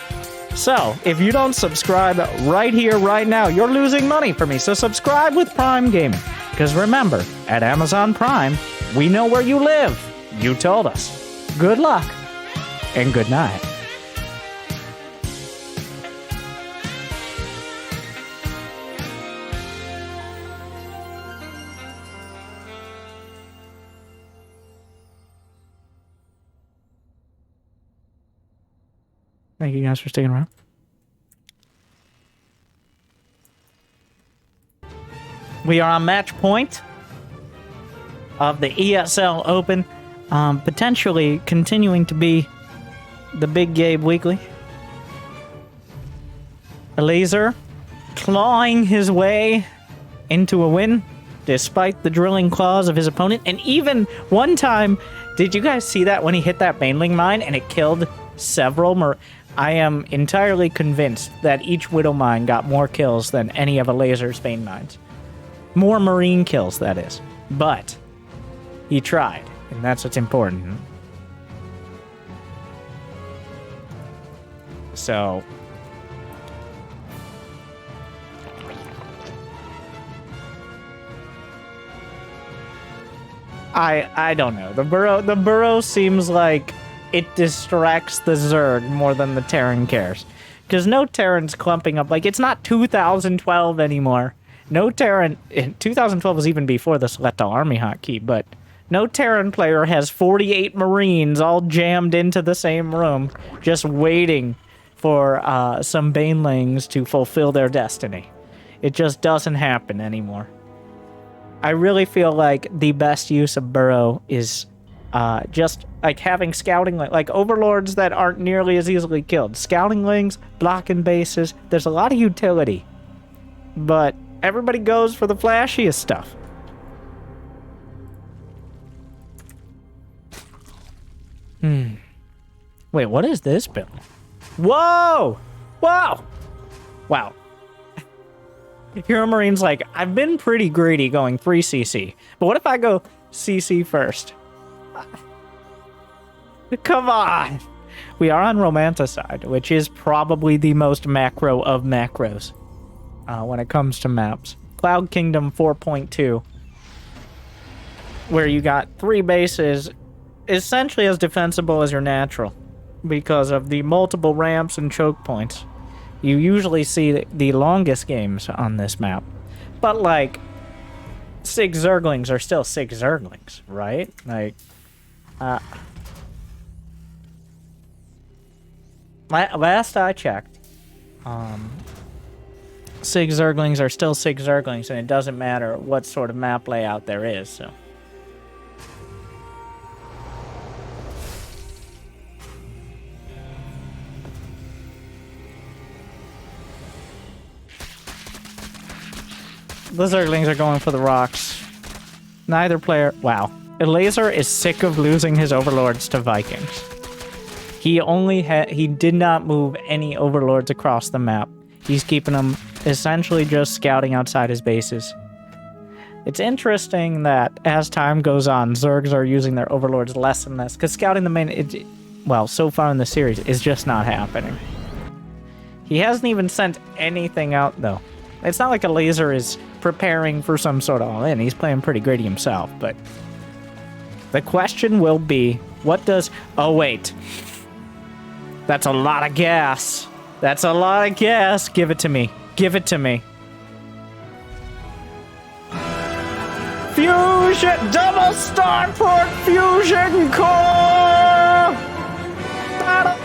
So, if you don't subscribe right here, right now, you're losing money for me, so subscribe with Prime Gaming. Because remember, at Amazon Prime, we know where you live. You told us. Good luck, and good night. Thank you guys for sticking around. We are on match point of the ESL Open, potentially continuing to be the Big Gabe Weekly. Elazer clawing his way into a win, despite the drilling claws of his opponent. And even one time, did you guys see that when he hit that baneling mine and it killed several? I am entirely convinced that each Widow Mine got more kills than any of Elazer's Bane Mines. More Marine kills, that is. But he tried, and that's what's important. So I don't know. The burrow seems like it distracts the Zerg more than the Terran cares. Because no Terran's clumping up. Like, it's not 2012 anymore. No Terran... 2012 was even before the Selectal Army hotkey, but no Terran player has 48 Marines all jammed into the same room, just waiting for some Banelings to fulfill their destiny. It just doesn't happen anymore. I really feel like the best use of Burrow is Just like having scouting, like overlords that aren't nearly as easily killed. Scouting lings, blocking bases. There's a lot of utility, but everybody goes for the flashiest stuff. Wait, what is this build? Whoa! Whoa! Wow. HeroMarine's like, I've been pretty greedy going 3cc, but what if I go CC first? Come on! We are on Romanticide, which is probably the most macro of macros when it comes to maps. Cloud Kingdom 4.2, where you got 3 bases essentially as defensible as your natural because of the multiple ramps and choke points. You usually see the longest games on this map, but like 6 Zerglings are still 6 Zerglings, right? Like, last I checked, 6 Zerglings are still 6 Zerglings, and it doesn't matter what sort of map layout there is, so. The Zerglings are going for the rocks. Neither player... Wow. Elazer is sick of losing his overlords to Vikings. He did not move any overlords across the map. He's keeping them essentially just scouting outside his bases. It's interesting that as time goes on, Zergs are using their overlords less and less, because scouting the main... well, so far in the series, is just not happening. He hasn't even sent anything out, though. It's not like Elazer is preparing for some sort of all-in. He's playing pretty greedy himself, but... the question will be, what does... oh, wait. That's a lot of gas. That's a lot of gas. Give it to me. Give it to me. Fusion! Double Starport Fusion Core! Battle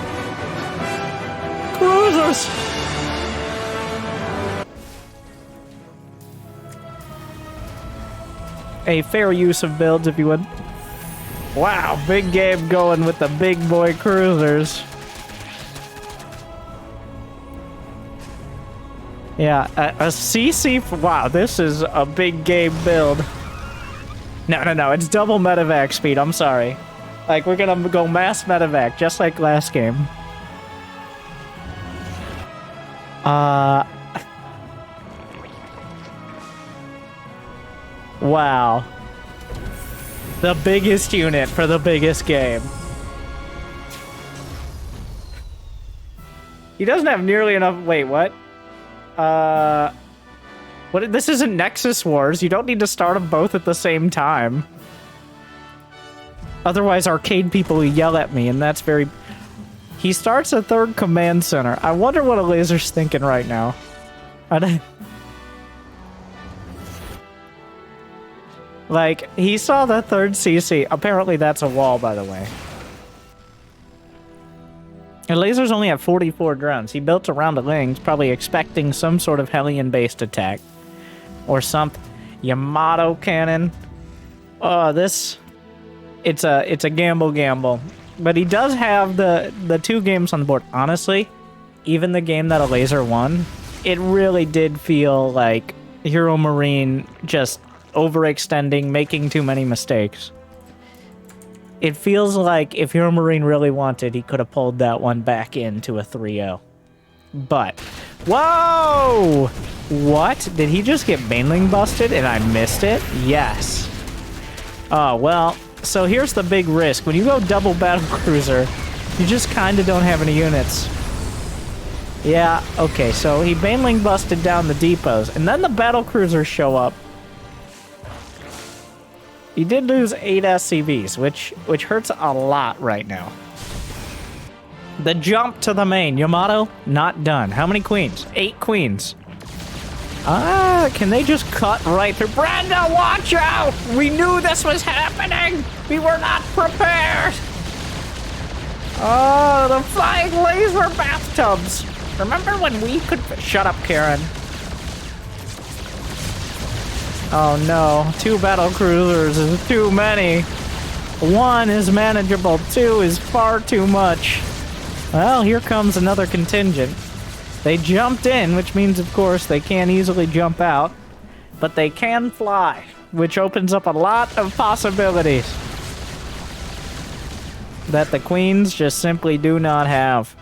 Cruisers! A fair use of builds, if you would. Wow, Big Gabe going with the big boy cruisers. Yeah, a CC... wow, this is a Big Gabe build. No, it's double medevac speed, I'm sorry. Like, we're gonna go mass medevac, just like last game. Wow. The biggest unit for the biggest game. He doesn't have nearly enough... wait, what? What? This isn't Nexus Wars. You don't need to start them both at the same time. Otherwise, arcade people will yell at me, and that's very... He starts a 3rd command center. I wonder what Elazer's thinking right now. Like, he saw the 3rd CC. Apparently, that's a wall, by the way. Elazer's only at 44 drones. He built around the lings, probably expecting some sort of Hellion-based attack. Or something. Yamato cannon. Oh, this... It's a gamble. But he does have the 2 games on the board. Honestly, even the game that Elazer won, it really did feel like HeroMarine just overextending, making too many mistakes. It feels like if HeroMarine really wanted, he could have pulled that one back into a 3-0. But, whoa! What? Did he just get Baneling busted and I missed it? Yes. Oh, well, so here's the big risk. When you go double battlecruiser, you just kind of don't have any units. Yeah, okay, so he Baneling busted down the depots, and then the battlecruisers show up. He did lose 8 SCVs, which hurts a lot right now. The jump to the main. Yamato, not done. How many queens? 8 queens. Can they just cut right through? Brenda, watch out! We knew this was happening! We were not prepared! Oh, the flying laser bathtubs! Remember when we could... Shut up, Karen. Oh no, 2 battle cruisers is too many. 1 is manageable, 2 is far too much. Well, here comes another contingent. They jumped in, which means, of course, they can't easily jump out. But they can fly, which opens up a lot of possibilities that the queens just simply do not have.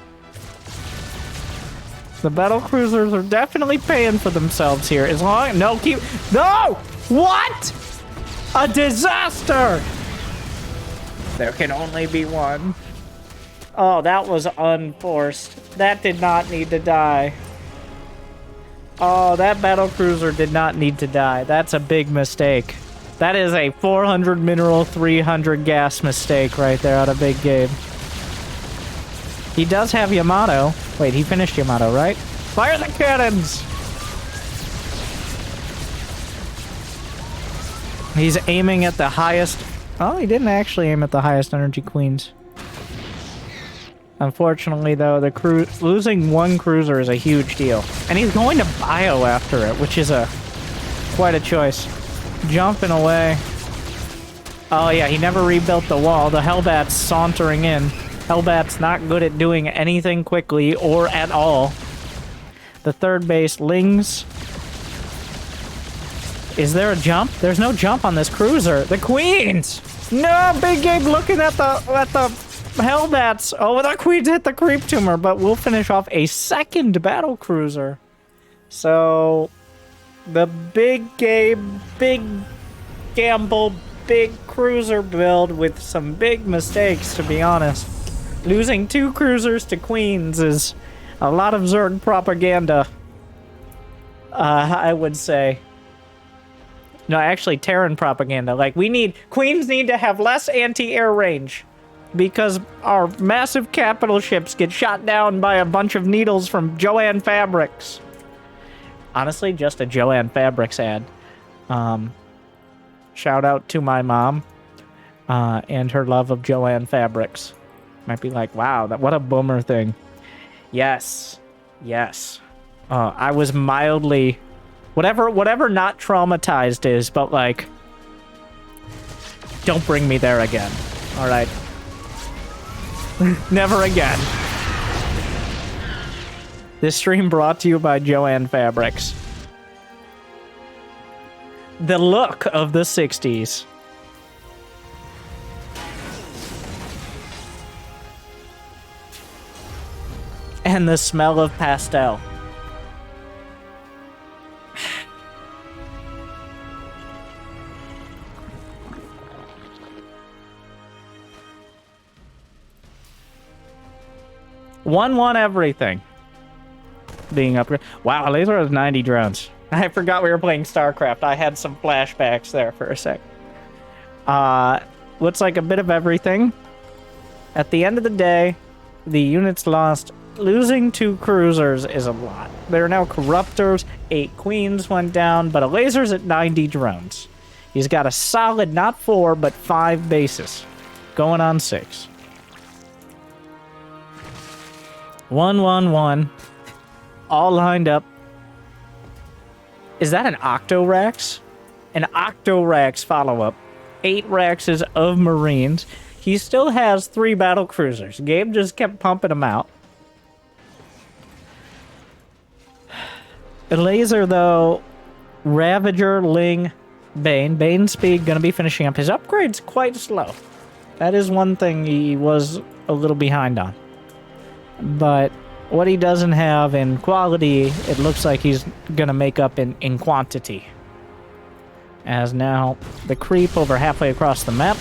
The battle cruisers are definitely paying for themselves here. As long... No, keep... No! What? A disaster! There can only be one. Oh, that was unforced. That did not need to die. Oh, that battle cruiser did not need to die. That's a big mistake. That is a 400 mineral, 300 gas mistake right there out of Big Gabe. He does have Yamato. Wait, he finished Yamato, right? Fire the cannons! He's aiming at the highest... Oh, he didn't actually aim at the highest energy queens. Unfortunately, though, the losing one cruiser is a huge deal. And he's going to bio after it, which is quite a choice. Jumping away. Oh, yeah, he never rebuilt the wall. The Hellbat's sauntering in. Hellbat's not good at doing anything quickly or at all. The third base, Lings. Is there a jump? There's no jump on this cruiser. The queens! No, Big Gabe looking at the Hellbats. Oh, the queens hit the creep tumor, but we'll finish off a second battle cruiser. So, the Big Gabe, big gamble, big cruiser build with some big mistakes, to be honest. Losing 2 cruisers to queens is a lot of Zerg propaganda, I would say. No, actually, Terran propaganda. Like, queens need to have less anti-air range. Because our massive capital ships get shot down by a bunch of needles from Joanne Fabrics. Honestly, just a Joanne Fabrics ad. Shout out to my mom and her love of Joanne Fabrics. Might be like, wow, what a boomer thing. Yes. Yes. I was mildly... Whatever not traumatized is, but like... Don't bring me there again. Alright. Never again. This stream brought to you by Joanne Fabrics. The look of the 60s. And the smell of pastel. One everything. Being upgraded. Wow, Elazer has 90 drones. I forgot we were playing Starcraft. I had some flashbacks there for a sec. Looks like a bit of everything. At the end of the day, the units lost. Losing 2 cruisers is a lot. There are now corruptors. 8 queens went down, but Elazer's at 90 drones. He's got a solid, not 4, but 5 bases. Going on 6. 1-1-1. All lined up. Is that an Octorax? An Octorax follow-up. 8 Raxes of Marines. He still has 3 battle cruisers. Gabe just kept pumping them out. Elazer, though, Ravager, Ling, Bane. Bane speed gonna be finishing up. His upgrade's quite slow. That is one thing he was a little behind on. But what he doesn't have in quality, it looks like he's gonna make up in quantity. As now, the creep over halfway across the map.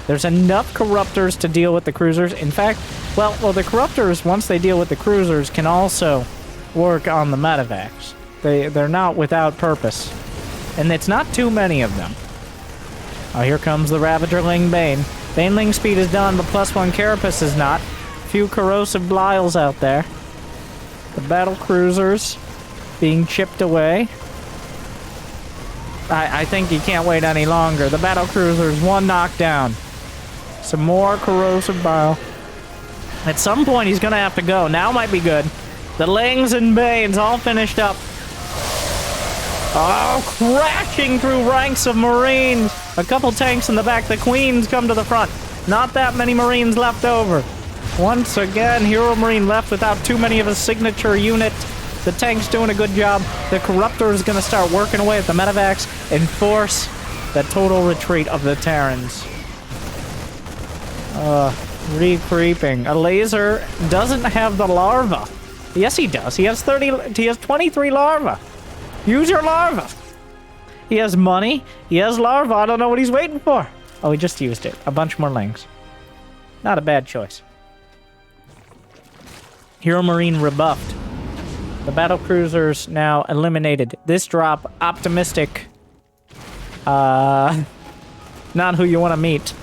There's enough corruptors to deal with the cruisers. In fact, well, the corruptors, once they deal with the cruisers, can also work on the medevacs. They're not without purpose. And it's not too many of them. Oh, here comes the Ravager Ling Bane. Baneling speed is done, but +1 Carapace is not. Few corrosive Blyles out there. The battle cruisers being chipped away. I think he can't wait any longer. The battle cruisers, 1 knockdown. Some more corrosive bile. At some point, he's gonna have to go. Now might be good. The Lings and Banes all finished up. Oh, crashing through ranks of Marines. A couple tanks in the back. The Queens come to the front. Not that many Marines left over. Once again, HeroMarine left without too many of his signature unit. The tank's doing a good job. The Corruptor is going to start working away at the medevacs and force the total retreat of the Terrans. Re-creeping. Elazer doesn't have the larva. Yes, he does. He has 23 larva. Use your larva. He has money. He has larva. I don't know what he's waiting for. Oh, he just used it. A bunch more lings. Not a bad choice. HeroMarine rebuffed. The battle cruisers now eliminated. This drop, optimistic. Not who you want to meet.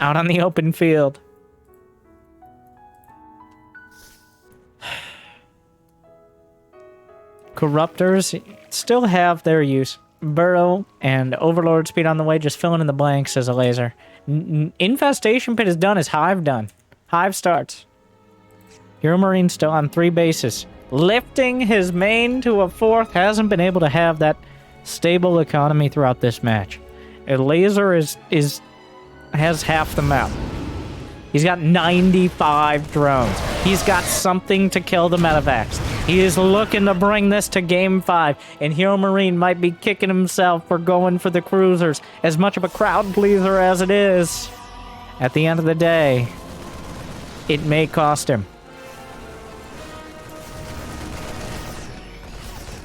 Out on the open field. Corruptors still have their use. Burrow and Overlord speed on the way, just filling in the blanks as a laser. Infestation Pit is done, is Hive done. Hive starts. HeroMarine still on 3 bases. Lifting his main to a 4th, hasn't been able to have that stable economy throughout this match. Elazer has half the map. He's got 95 drones. He's got something to kill the medevacs. He is looking to bring this to Game 5, and HeroMarine might be kicking himself for going for the cruisers. As much of a crowd pleaser as it is, at the end of the day, it may cost him.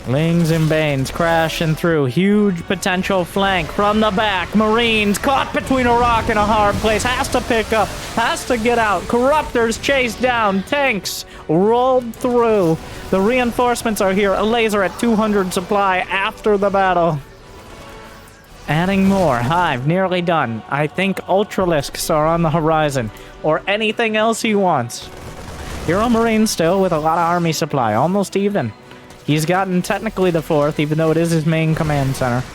Lings and Banes crashing through. Huge potential flank from the back. Marines caught between a rock and a hard place. Has to pick up. Has to get out. Corruptors chased down. Tanks rolled through. The reinforcements are here. Elazer at 200 supply after the battle. Adding more. Hive nearly done. I think Ultralisks are on the horizon. Or anything else he wants. HeroMarine still with a lot of army supply. Almost even. He's gotten technically the 4th, even though it is his main command center.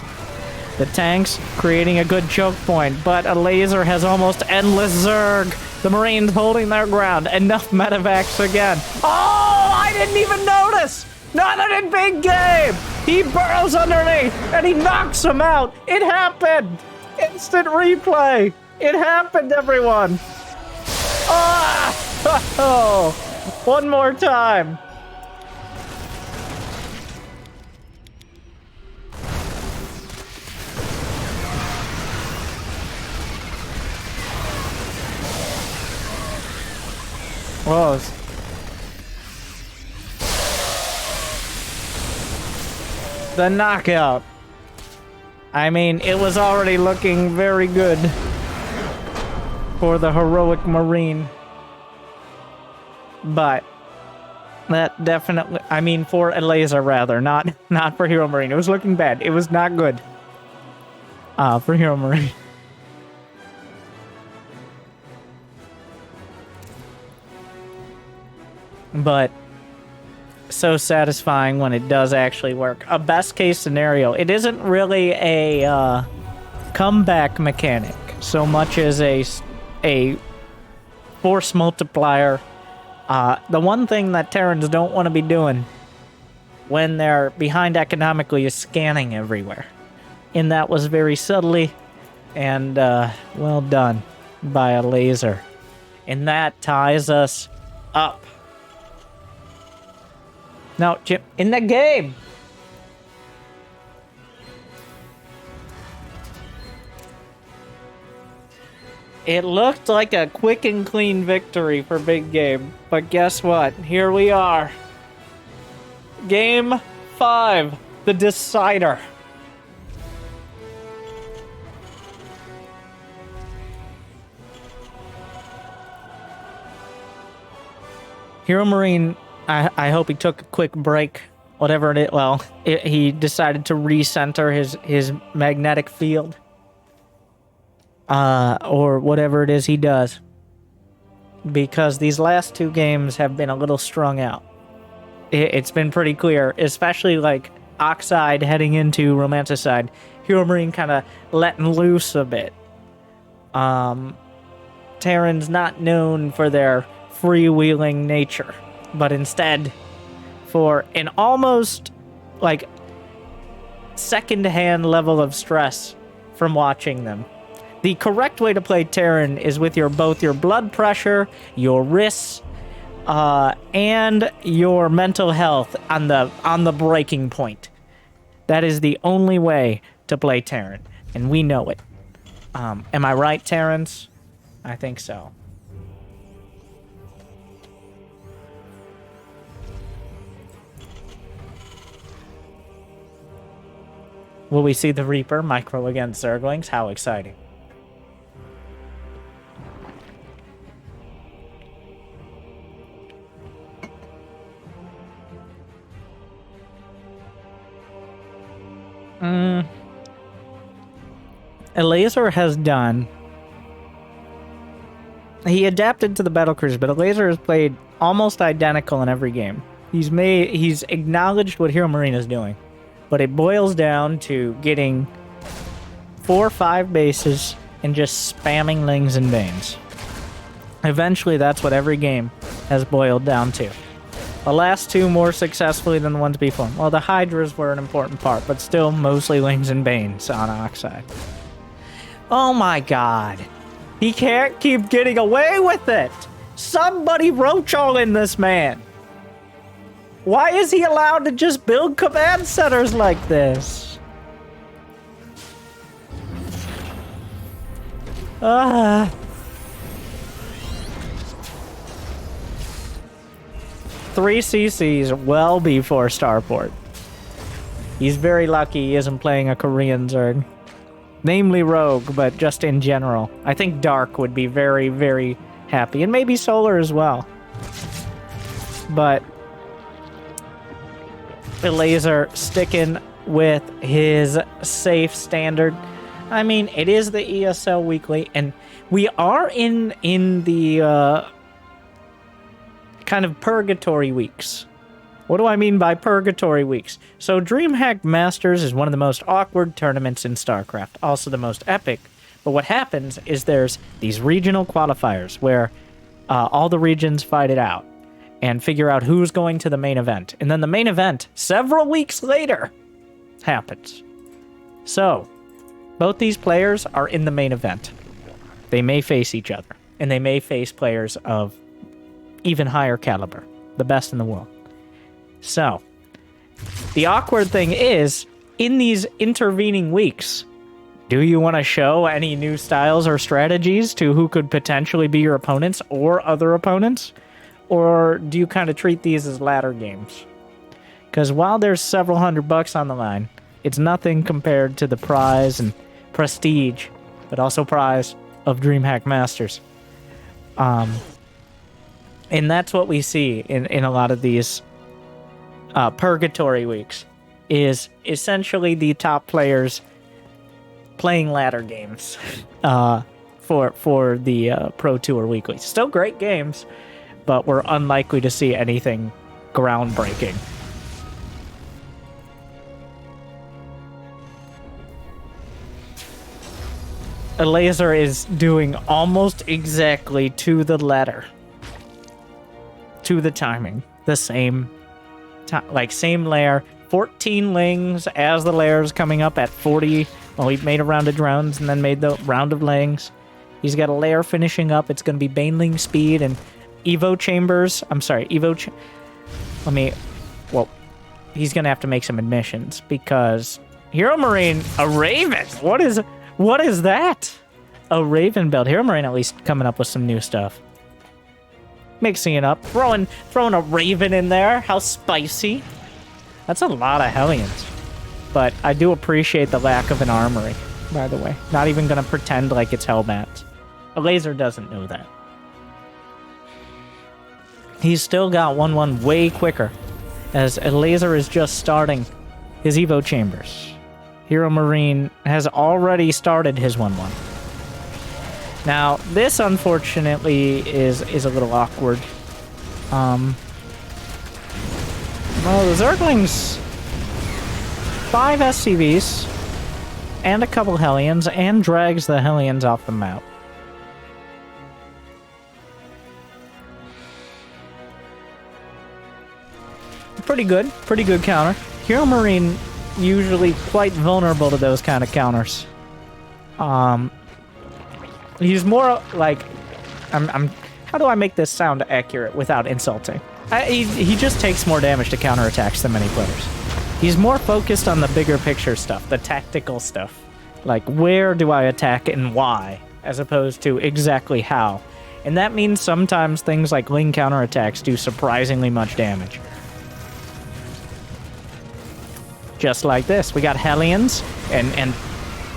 The tanks creating a good choke point, but Elazer has almost endless Zerg. The Marines holding their ground. Enough medevacs again. Oh, I didn't even notice! Neither did Big Gabe! He burrows underneath, and he knocks him out. It happened! Instant replay. It happened, everyone. Ah! Oh, one more time. Close. The knockout. I mean, it was already looking very good for the heroic Marine. But that definitely, I mean, for Elazer rather, not for HeroMarine. It was looking bad. It was not good. For HeroMarine. But so satisfying when it does actually work. A best case scenario. It isn't really a comeback mechanic so much as a force multiplier. The one thing that Terrans don't want to be doing when they're behind economically is scanning everywhere. And that was very subtly and well done by Elazer. And that ties us up. Now, Jim, in the game. It looked like a quick and clean victory for Big Gabe, but guess what? Here we are. Game 5, the decider. HeroMarine, I hope he took a quick break, whatever it is. Well, he decided to recenter his magnetic field. Or whatever it is he does. Because these last 2 games have been a little strung out. It's been pretty clear, especially like Oxide heading into Romanticide. HeroMarine kind of letting loose a bit. Terran's not known for their freewheeling nature, but instead for an almost like second-hand level of stress from watching them. The correct way to play Terran is with both your blood pressure, your wrists, and your mental health on the breaking point. That is the only way to play Terran, and we know it. Am I right, Terrans? I think so. Will we see the Reaper micro against Zerglings? How exciting. Elazer has done... He adapted to the battlecruiser, but Elazer has played almost identical in every game. He's acknowledged what HeroMarine is doing, but it boils down to getting 4 or 5 bases and just spamming Lings and Banes. Eventually, that's what every game has boiled down to. The last 2 more successfully than the ones before. Well, the Hydras were an important part, but still mostly Lings and Banes on Oxide. Oh my god. He can't keep getting away with it! Somebody roach all in this man! Why is he allowed to just build command centers like this? 3 CCs well before Starport. He's very lucky he isn't playing a Korean Zerg. Namely Rogue, but just in general. I think Dark would be very, very happy. And maybe Solar as well. But Elazer sticking with his safe standard. I mean, it is the ESL weekly, and we are in the kind of purgatory weeks. What do I mean by purgatory weeks? So DreamHack Masters is one of the most awkward tournaments in StarCraft, also the most epic. But what happens is there's these regional qualifiers where all the regions fight it out and figure out who's going to the main event. And then the main event, several weeks later, happens. So, both these players are in the main event. They may face each other, and they may face players of even higher caliber, the best in the world. So, the awkward thing is, in these intervening weeks, do you want to show any new styles or strategies to who could potentially be your opponents or other opponents? Or do you kind of treat these as ladder games? Because while there's several $100 on the line, it's nothing compared to the prize and prestige, but also prize of DreamHack Masters. And that's what we see in a lot of these purgatory weeks, is essentially the top players playing ladder games for the Pro Tour Weekly. Still great games, but we're unlikely to see anything groundbreaking. Elazer is doing almost exactly to the letter, to the timing, the same same layer, 14 Lings as the layers coming up at 40. Well, he made a round of drones and then made the round of Lings. He's got a layer finishing up. It's going to be Baneling speed and Evo chambers. I'm sorry, well, he's going to have to make some admissions because HeroMarine, a Raven. What is that? A Raven build. HeroMarine at least coming up with some new stuff. Mixing it up, throwing a Raven in there. How spicy. That's a lot of Hellions. But I do appreciate the lack of an armory, by the way. Not even going to pretend like it's Hellbats. Elazer doesn't know that. He's still got 1-1 way quicker, as Elazer is just starting his Evo chambers. HeroMarine has already started his 1-1. Now, this, unfortunately, is a little awkward. Well, the Zerglings... 5 SCVs, and a couple Hellions, and drags the Hellions off the map. Pretty good counter. HeroMarine usually quite vulnerable to those kind of counters. He's more like, how do I make this sound accurate without insulting? He just takes more damage to counterattacks than many players. He's more focused on the bigger picture stuff, the tactical stuff. Like, where do I attack and why, as opposed to exactly how. And that means sometimes things like Ling counterattacks do surprisingly much damage. Just like this. We got Hellions, and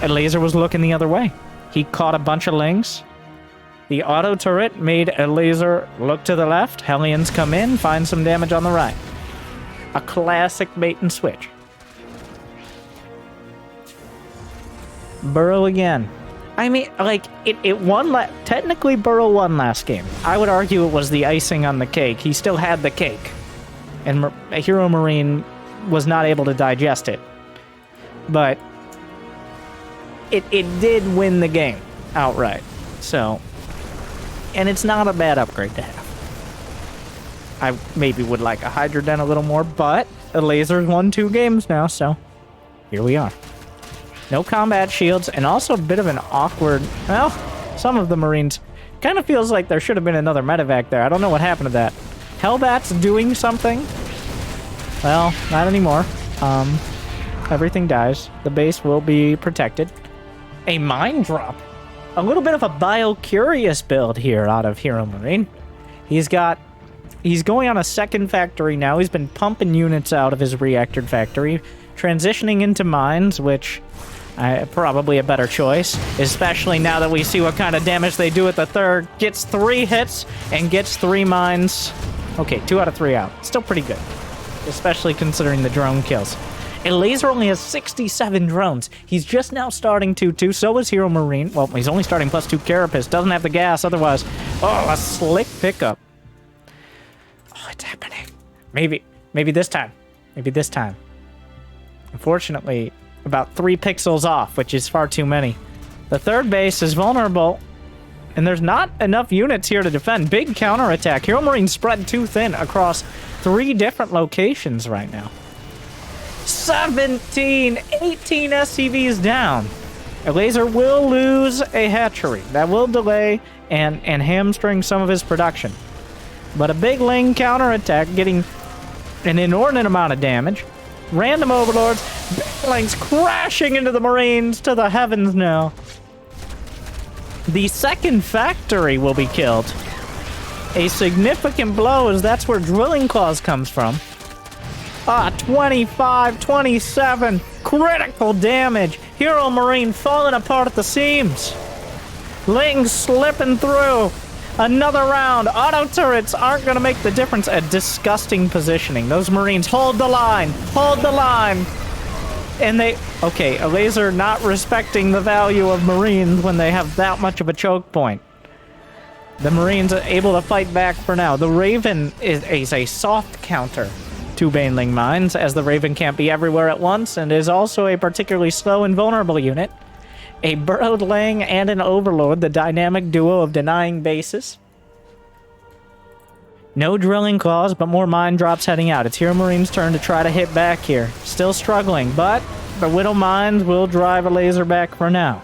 Elazer was looking the other way. He caught a bunch of Lings. The auto turret made Elazer look to the left. Hellions come in, find some damage on the right. A classic bait and switch. Burrow again. I mean, like, it won, technically Burrow won last game. I would argue it was the icing on the cake. He still had the cake. And HeroMarine was not able to digest it. But it did win the game outright. So, and it's not a bad upgrade to have. I maybe would like a Hydra Den a little more, but Elazer's won 2 games now, so here we are. No combat shields, and also a bit of an awkward... Well, some of the Marines... Kind of feels like there should have been another medevac there. I don't know what happened to that. Hellbat's doing something? Well, not anymore. Everything dies. The base will be protected. A mine drop. A little bit of a bio-curious build here out of HeroMarine. He's going on a second factory now. He's been pumping units out of his reactored factory, transitioning into mines, which probably a better choice, especially now that we see what kind of damage they do at the third. Gets 3 hits and gets 3 mines. Okay, 2 out of 3 out. Still pretty good, especially considering the drone kills. Elazer only has 67 drones. He's just now starting 2-2. So is HeroMarine. Well, he's only starting +2 Carapace. Doesn't have the gas otherwise. Oh, a slick pickup. Oh, it's happening. Maybe this time. Maybe this time. Unfortunately, about 3 pixels off, which is far too many. The third base is vulnerable, and there's not enough units here to defend. Big counterattack. HeroMarine spread too thin across 3 different locations right now. 18 SCVs down. Elazer will lose a hatchery. That will delay and hamstring some of his production. But a big Ling counterattack getting an inordinate amount of damage. Random overlords, big Lings crashing into the Marines to the heavens now. The second factory will be killed. A significant blow, as that's where Drilling Claws comes from. 25, 27, critical damage. HeroMarine falling apart at the seams. Lings slipping through. Another round. Auto turrets aren't going to make the difference. A disgusting positioning. Those Marines hold the line. Hold the line. And they... Okay, Elazer not respecting the value of Marines when they have that much of a choke point. The Marines are able to fight back for now. The Raven is a soft counter to Baneling Mines, as the Raven can't be everywhere at once, and is also a particularly slow and vulnerable unit. A Burrowed Lang and an Overlord, the dynamic duo of denying bases. No Drilling Claws, but more mine drops heading out. It's HeroMarine's turn to try to hit back here. Still struggling, but the Widow Mines will drive Elazer back for now.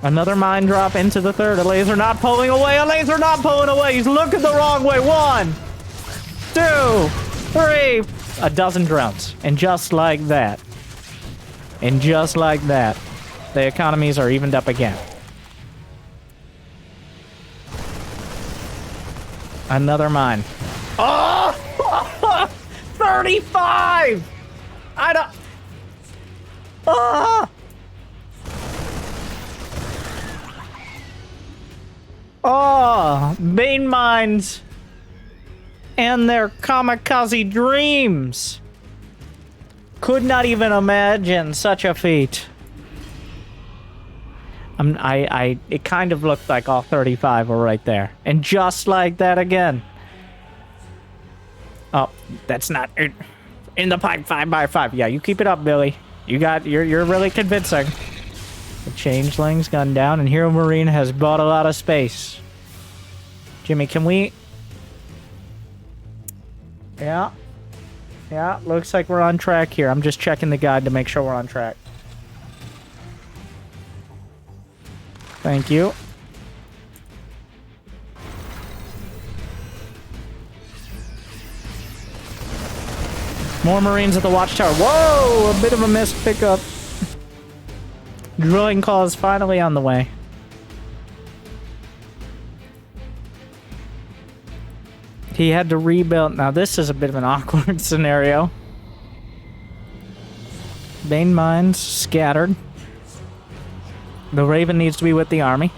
Another mine drop into the third. Elazer not pulling away. Elazer not pulling away. He's looking the wrong way. 1, 2, 3. A dozen drones. And just like that. And just like that, the economies are evened up again. Another mine. Oh! 35! I don't... Oh! Oh! Bane Mines and their kamikaze dreams. Could not even imagine such a feat. It kind of looked like all 35 were right there. And just like that again. Oh, that's not in the pipe 5x5. Yeah, you keep it up, Billy. You're really convincing. The Changeling's gone down, and HeroMarine has bought a lot of space. Jimmy, can we... Yeah. Yeah, looks like we're on track here. I'm just checking the guide to make sure we're on track. Thank you. More Marines at the watchtower. Whoa! A bit of a missed pickup. Drilling call is finally on the way. He had to rebuild. Now this is a bit of an awkward scenario. Bane mines scattered. The Raven needs to be with the army.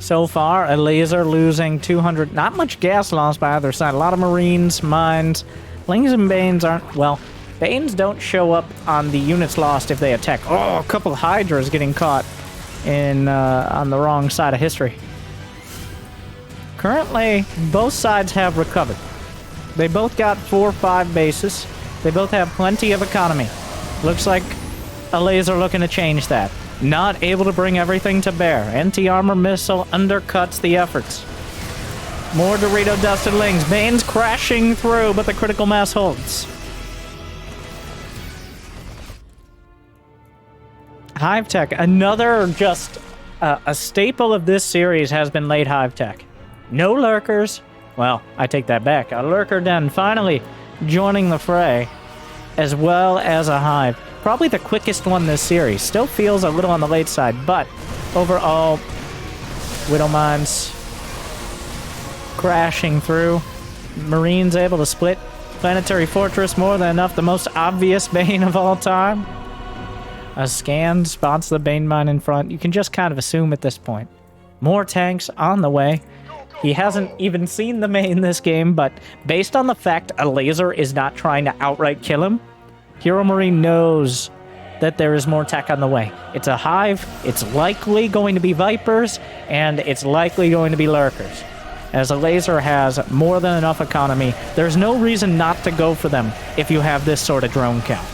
So far, Elazer losing 200. Not much gas loss by either side. A lot of Marines, mines. Lings and Banes aren't... Well, Banes don't show up on the units lost if they attack. Oh, a couple of Hydras getting caught in on the wrong side of history. Currently, both sides have recovered. They both got 4 or 5 bases. They both have plenty of economy. Looks like Elazer looking to change that. Not able to bring everything to bear. Anti-armor missile undercuts the efforts. More Dorito-dusted Lings. Bane's crashing through, but the critical mass holds. Hive Tech. Another just a staple of this series has been late Hive Tech. No lurkers. Well, I take that back. A lurker den finally joining the fray, as well as a hive. Probably the quickest one this series. Still feels a little on the late side, but overall, Widow Mines crashing through. Marines able to split. Planetary Fortress, more than enough. The most obvious Bane of all time. A scan spots the Bane mine in front. You can just kind of assume at this point. More tanks on the way. He hasn't even seen the main this game, but based on the fact Elazer is not trying to outright kill him, HeroMarine knows that there is more tech on the way. It's a hive, it's likely going to be Vipers, and it's likely going to be Lurkers. As Elazer has more than enough economy, there's no reason not to go for them if you have this sort of drone count.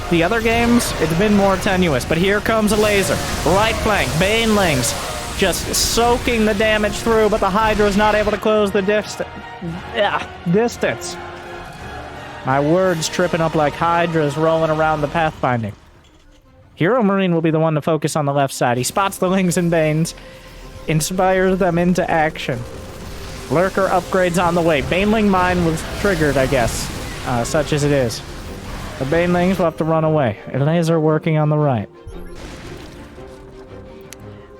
The other games, it's been more tenuous, but here comes Elazer. Right flank, Banelings, just soaking the damage through, but the Hydra's not able to close the distance. My words tripping up like Hydras rolling around the pathfinding. HeroMarine will be the one to focus on the left side. He spots the Lings and Banes, inspires them into action. Lurker upgrades on the way. Baneling mine was triggered, I guess, such as it is. The Banelings will have to run away. Elazer working on the right.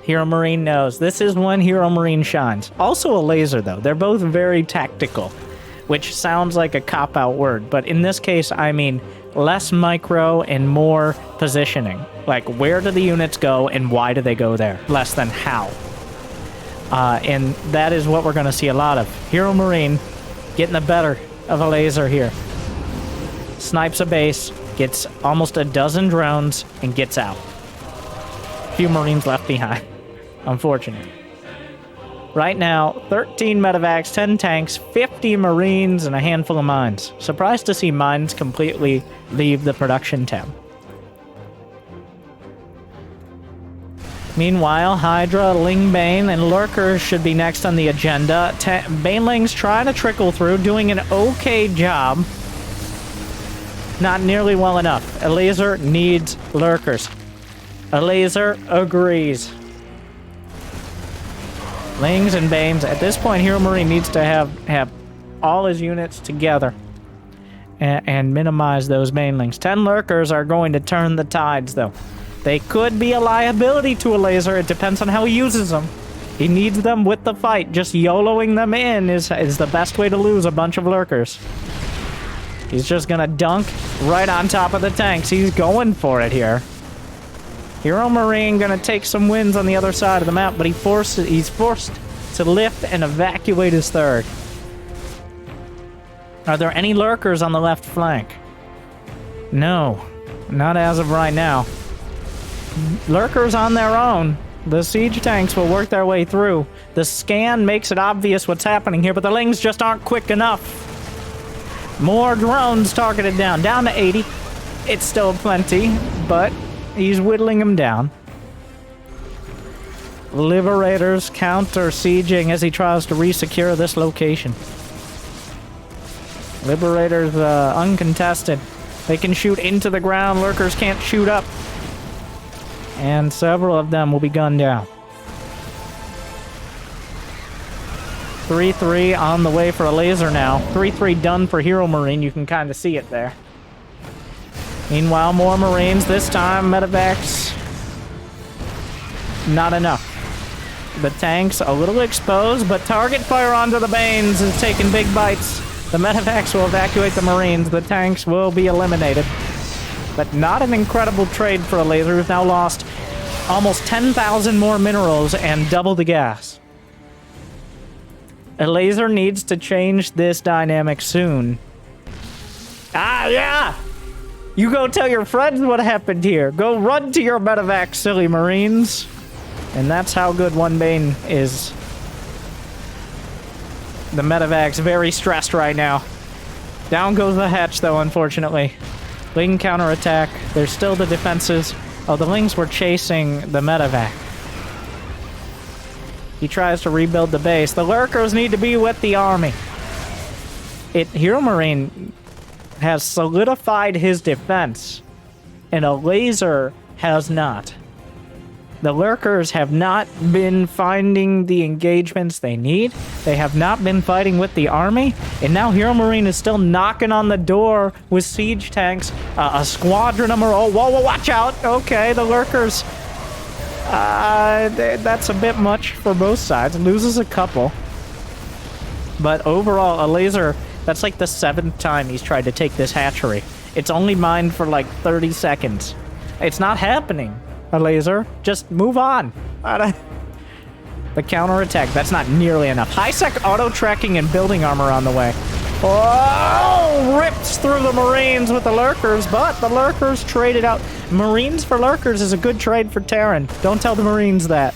HeroMarine knows. This is when HeroMarine shines. Also Elazer, though. They're both very tactical, which sounds like a cop-out word, but in this case, I mean less micro and more positioning. Like, where do the units go and why do they go there? Less than how. And that is what we're going to see a lot of. HeroMarine getting the better of Elazer here. Snipes a base, gets almost a dozen drones, and gets out. Few Marines left behind. Unfortunate. Right now, 13 medevacs, 10 tanks, 50 Marines, and a handful of mines. Surprised to see mines completely leave the production tab. Meanwhile, Hydra, Lingbane, and Lurkers should be next on the agenda. Banelings trying to trickle through, doing an okay job. Not nearly well enough. Elazer needs Lurkers. Elazer agrees. Lings and Banes. At this point, HeroMarine needs to have all his units together and minimize those Banelings. 10 Lurkers are going to turn the tides, though. They could be a liability to Elazer. It depends on how he uses them. He needs them with the fight. Just YOLOing them in is the best way to lose a bunch of Lurkers. He's just gonna dunk right on top of the tanks. He's going for it here. HeroMarine gonna take some wins on the other side of the map, but he's forced to lift and evacuate his third. Are there any Lurkers on the left flank? No, not as of right now. Lurkers on their own. The siege tanks will work their way through. The scan makes it obvious what's happening here, but the Lings just aren't quick enough. More drones targeted down. Down to 80. It's still plenty, but he's whittling them down. Liberators counter-sieging as he tries to re-secure this location. Liberators uncontested. They can shoot into the ground. Lurkers can't shoot up. And several of them will be gunned down. 3-3 on the way for Elazer now. 3-3 done for HeroMarine. You can kind of see it there. Meanwhile, more Marines. This time, medevacs. Not enough. The tanks a little exposed, but target fire onto the Banes is taking big bites. The medevacs will evacuate the Marines. The tanks will be eliminated. But not an incredible trade for Elazer, who's now lost almost 10,000 more minerals and double the gas. Elazer needs to change this dynamic soon. Ah, yeah! You go tell your friends what happened here. Go run to your medevac, silly Marines. And that's how good one Bane is. The medevac's very stressed right now. Down goes the hatch, though, unfortunately. Ling counterattack. There's still the defenses. Oh, the Lings were chasing the medevac. He tries to rebuild the base. The Lurkers need to be with the army. HeroMarine has solidified his defense, and Elazer has not. The Lurkers have not been finding the engagements they need. They have not been fighting with the army. And now HeroMarine is still knocking on the door with siege tanks. A squadron of Marines. Whoa, watch out. Okay, the Lurkers. That's a bit much for both sides. Loses a couple. But overall, Elazer, that's like the 7th time he's tried to take this hatchery. It's only mined for like 30 seconds. It's not happening. Elazer, just move on. The counterattack, that's not nearly enough. High-sec auto-tracking and building armor on the way. Oh, rips through the Marines with the Lurkers, but the Lurkers traded out. Marines for Lurkers is a good trade for Terran. Don't tell the Marines that.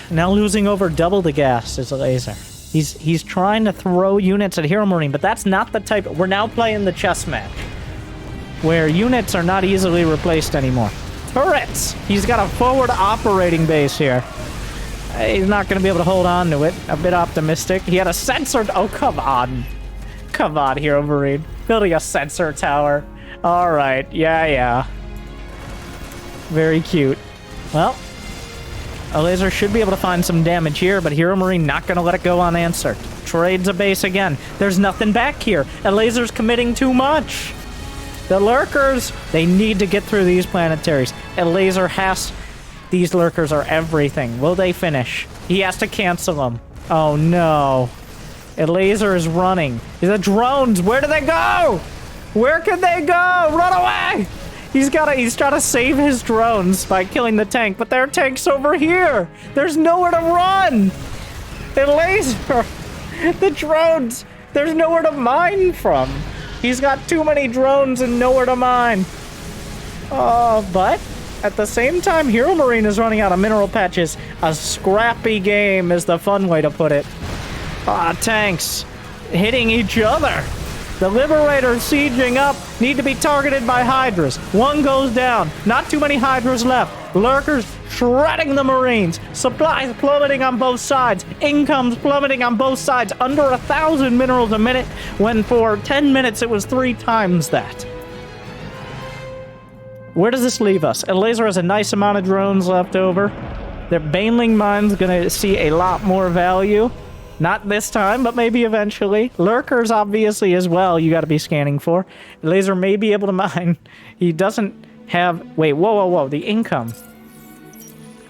Now losing over double the gas is Elazer. He's trying to throw units at HeroMarine, but that's not the type. We're now playing the chess match, where units are not easily replaced anymore. Turrets! He's got a forward operating base here. He's not going to be able to hold on to it. A bit optimistic. He had a sensor... Oh, come on. Come on, HeroMarine. Building a sensor tower. Alright, yeah. Very cute. Well, Elazer should be able to find some damage here, but HeroMarine not going to let it go unanswered. Trades a base again. There's nothing back here. Elazer's committing too much. The Lurkers, they need to get through these planetaries. Elazer has... These Lurkers are everything. Will they finish? He has to cancel them. Oh, no. Elazer is running. The drones, where do they go? Where can they go? Run away! He's trying to save his drones by killing the tank, but their tank's over here. There's nowhere to run. Elazer, the drones, there's nowhere to mine from. He's got too many drones and nowhere to mine. But at the same time, HeroMarine is running out of mineral patches. A scrappy game is the fun way to put it. Tanks hitting each other. The Liberators sieging up need to be targeted by Hydras. One goes down. Not too many Hydras left. Lurkers shredding the Marines. Supplies plummeting on both sides. Incomes plummeting on both sides. Under 1,000 minerals a minute, when for 10 minutes it was 3 times that. Where does this leave us? Elazer has a nice amount of drones left over. Their Baneling mine's gonna see a lot more value. Not this time, but maybe eventually. Lurkers, obviously, as well, you gotta be scanning for. Elazer may be able to mine. He doesn't have... Wait, whoa. The income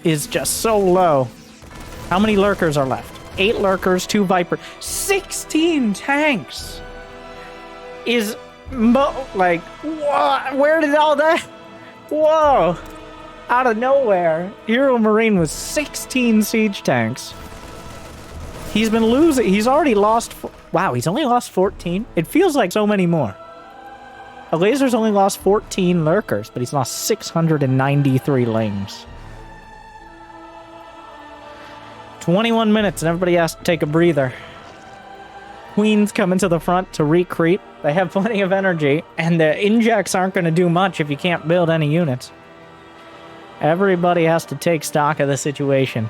is just so low. How many Lurkers are left? 8 Lurkers, 2 Viper. 16 tanks! Like, what? Where did all that... Whoa! Out of nowhere. HeroMarine was 16 siege tanks. He's been losing. He's already lost... Wow, he's only lost 14? It feels like so many more. Elazer's only lost 14 Lurkers, but he's lost 693 Lings. 21 minutes, and everybody has to take a breather. Queen's coming to the front to recreep. They have plenty of energy, and the injects aren't going to do much if you can't build any units. Everybody has to take stock of the situation.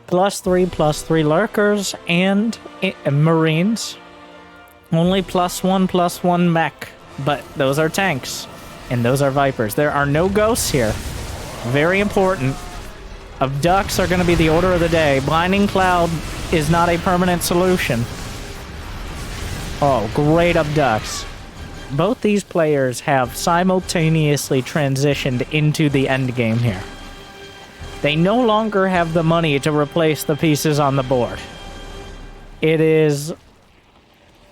+3/+3 lurkers and marines. Only +1/+1 mech, but those are tanks, and those are vipers. There are no ghosts here. Very important. Abducts are going to be the order of the day. Blinding Cloud is not a permanent solution. Oh, great abducts. Both these players have simultaneously transitioned into the endgame here. They no longer have the money to replace the pieces on the board. It is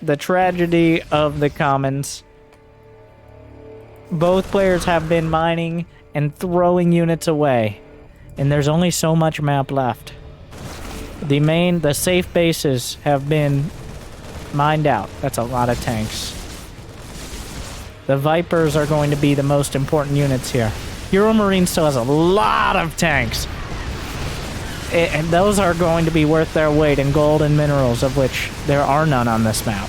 the tragedy of the commons. Both players have been mining and throwing units away, and there's only so much map left. The safe bases have been mined out. That's a lot of tanks. The Vipers are going to be the most important units here. HeroMarine still has a lot of tanks. And those are going to be worth their weight in gold and minerals, of which there are none on this map.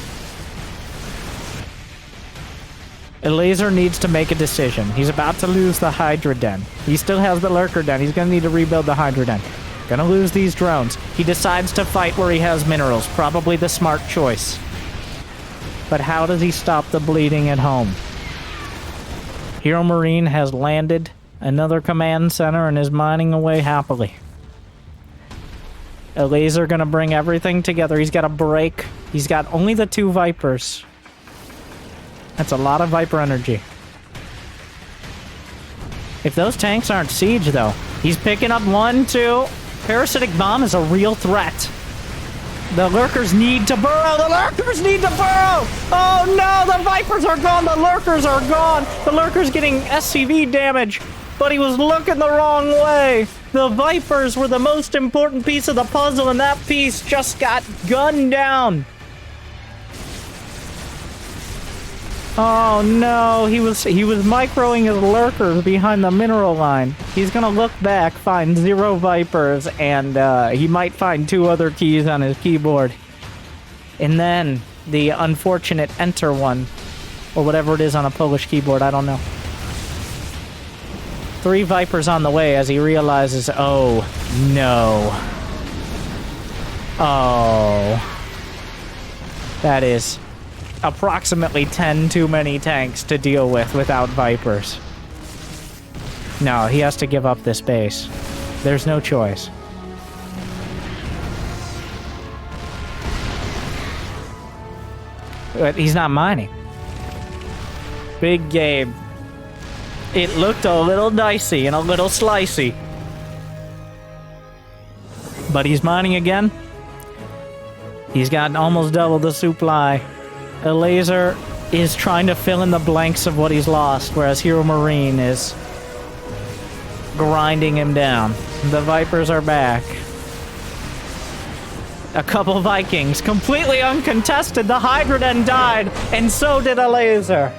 Elazer needs to make a decision. He's about to lose the Hydra Den. He still has the Lurker Den. He's going to need to rebuild the Hydra Den. Gonna lose these drones. He decides to fight where he has minerals. Probably the smart choice. But how does he stop the bleeding at home? HeroMarine has landed another command center and is mining away happily. Elazer gonna bring everything together. He's got a break. He's got only the 2 Vipers. That's a lot of Viper energy. If those tanks aren't siege, though, he's picking up 1, 2. Parasitic Bomb is a real threat. The Lurkers need to burrow! The Lurkers need to burrow! Oh no! The Vipers are gone! The Lurkers are gone! The Lurker's getting SCV damage, but he was looking the wrong way! The Vipers were the most important piece of the puzzle, and that piece just got gunned down! Oh no, he was microing his Lurkers behind the mineral line. He's gonna look back, find 0 Vipers, and he might find 2 other keys on his keyboard. And then the unfortunate enter one, or whatever it is on a Polish keyboard, I don't know. 3 Vipers on the way as he realizes, oh no. Oh. That is approximately 10 too many tanks to deal with without Vipers. No, he has to give up this base. There's no choice. But he's not mining. Big Gabe. It looked a little dicey and a little slicey. But he's mining again. He's got almost double the supply. Elazer is trying to fill in the blanks of what he's lost, whereas HeroMarine is grinding him down. The Vipers are back. A couple Vikings, completely uncontested. The Hydra Den died, and so did Elazer.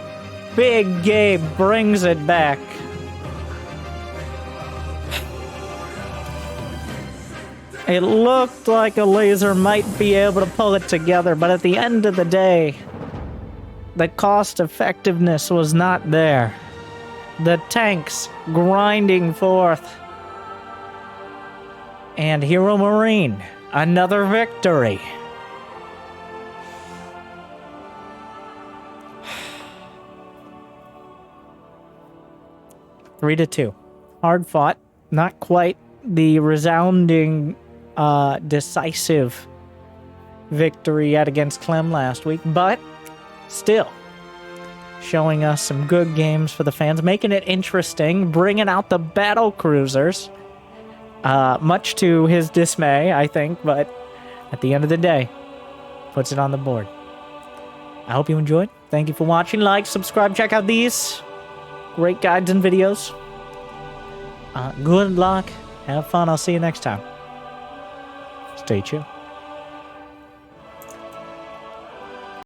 Big Gabe brings it back. It looked like Elazer might be able to pull it together, but at the end of the day, the cost effectiveness was not there. The tanks grinding forth. And HeroMarine, another victory. Three to 2. Hard fought. Not quite the resounding, decisive victory yet against Clem last week, but still showing us some good games for the fans, making it interesting, bringing out the battle cruisers, much to his dismay, I think, but at the end of the day, puts it on the board. I hope you enjoyed. Thank you for watching. Like, subscribe, check out these great guides and videos. Good luck. Have fun. I'll see you next time. Stay chill.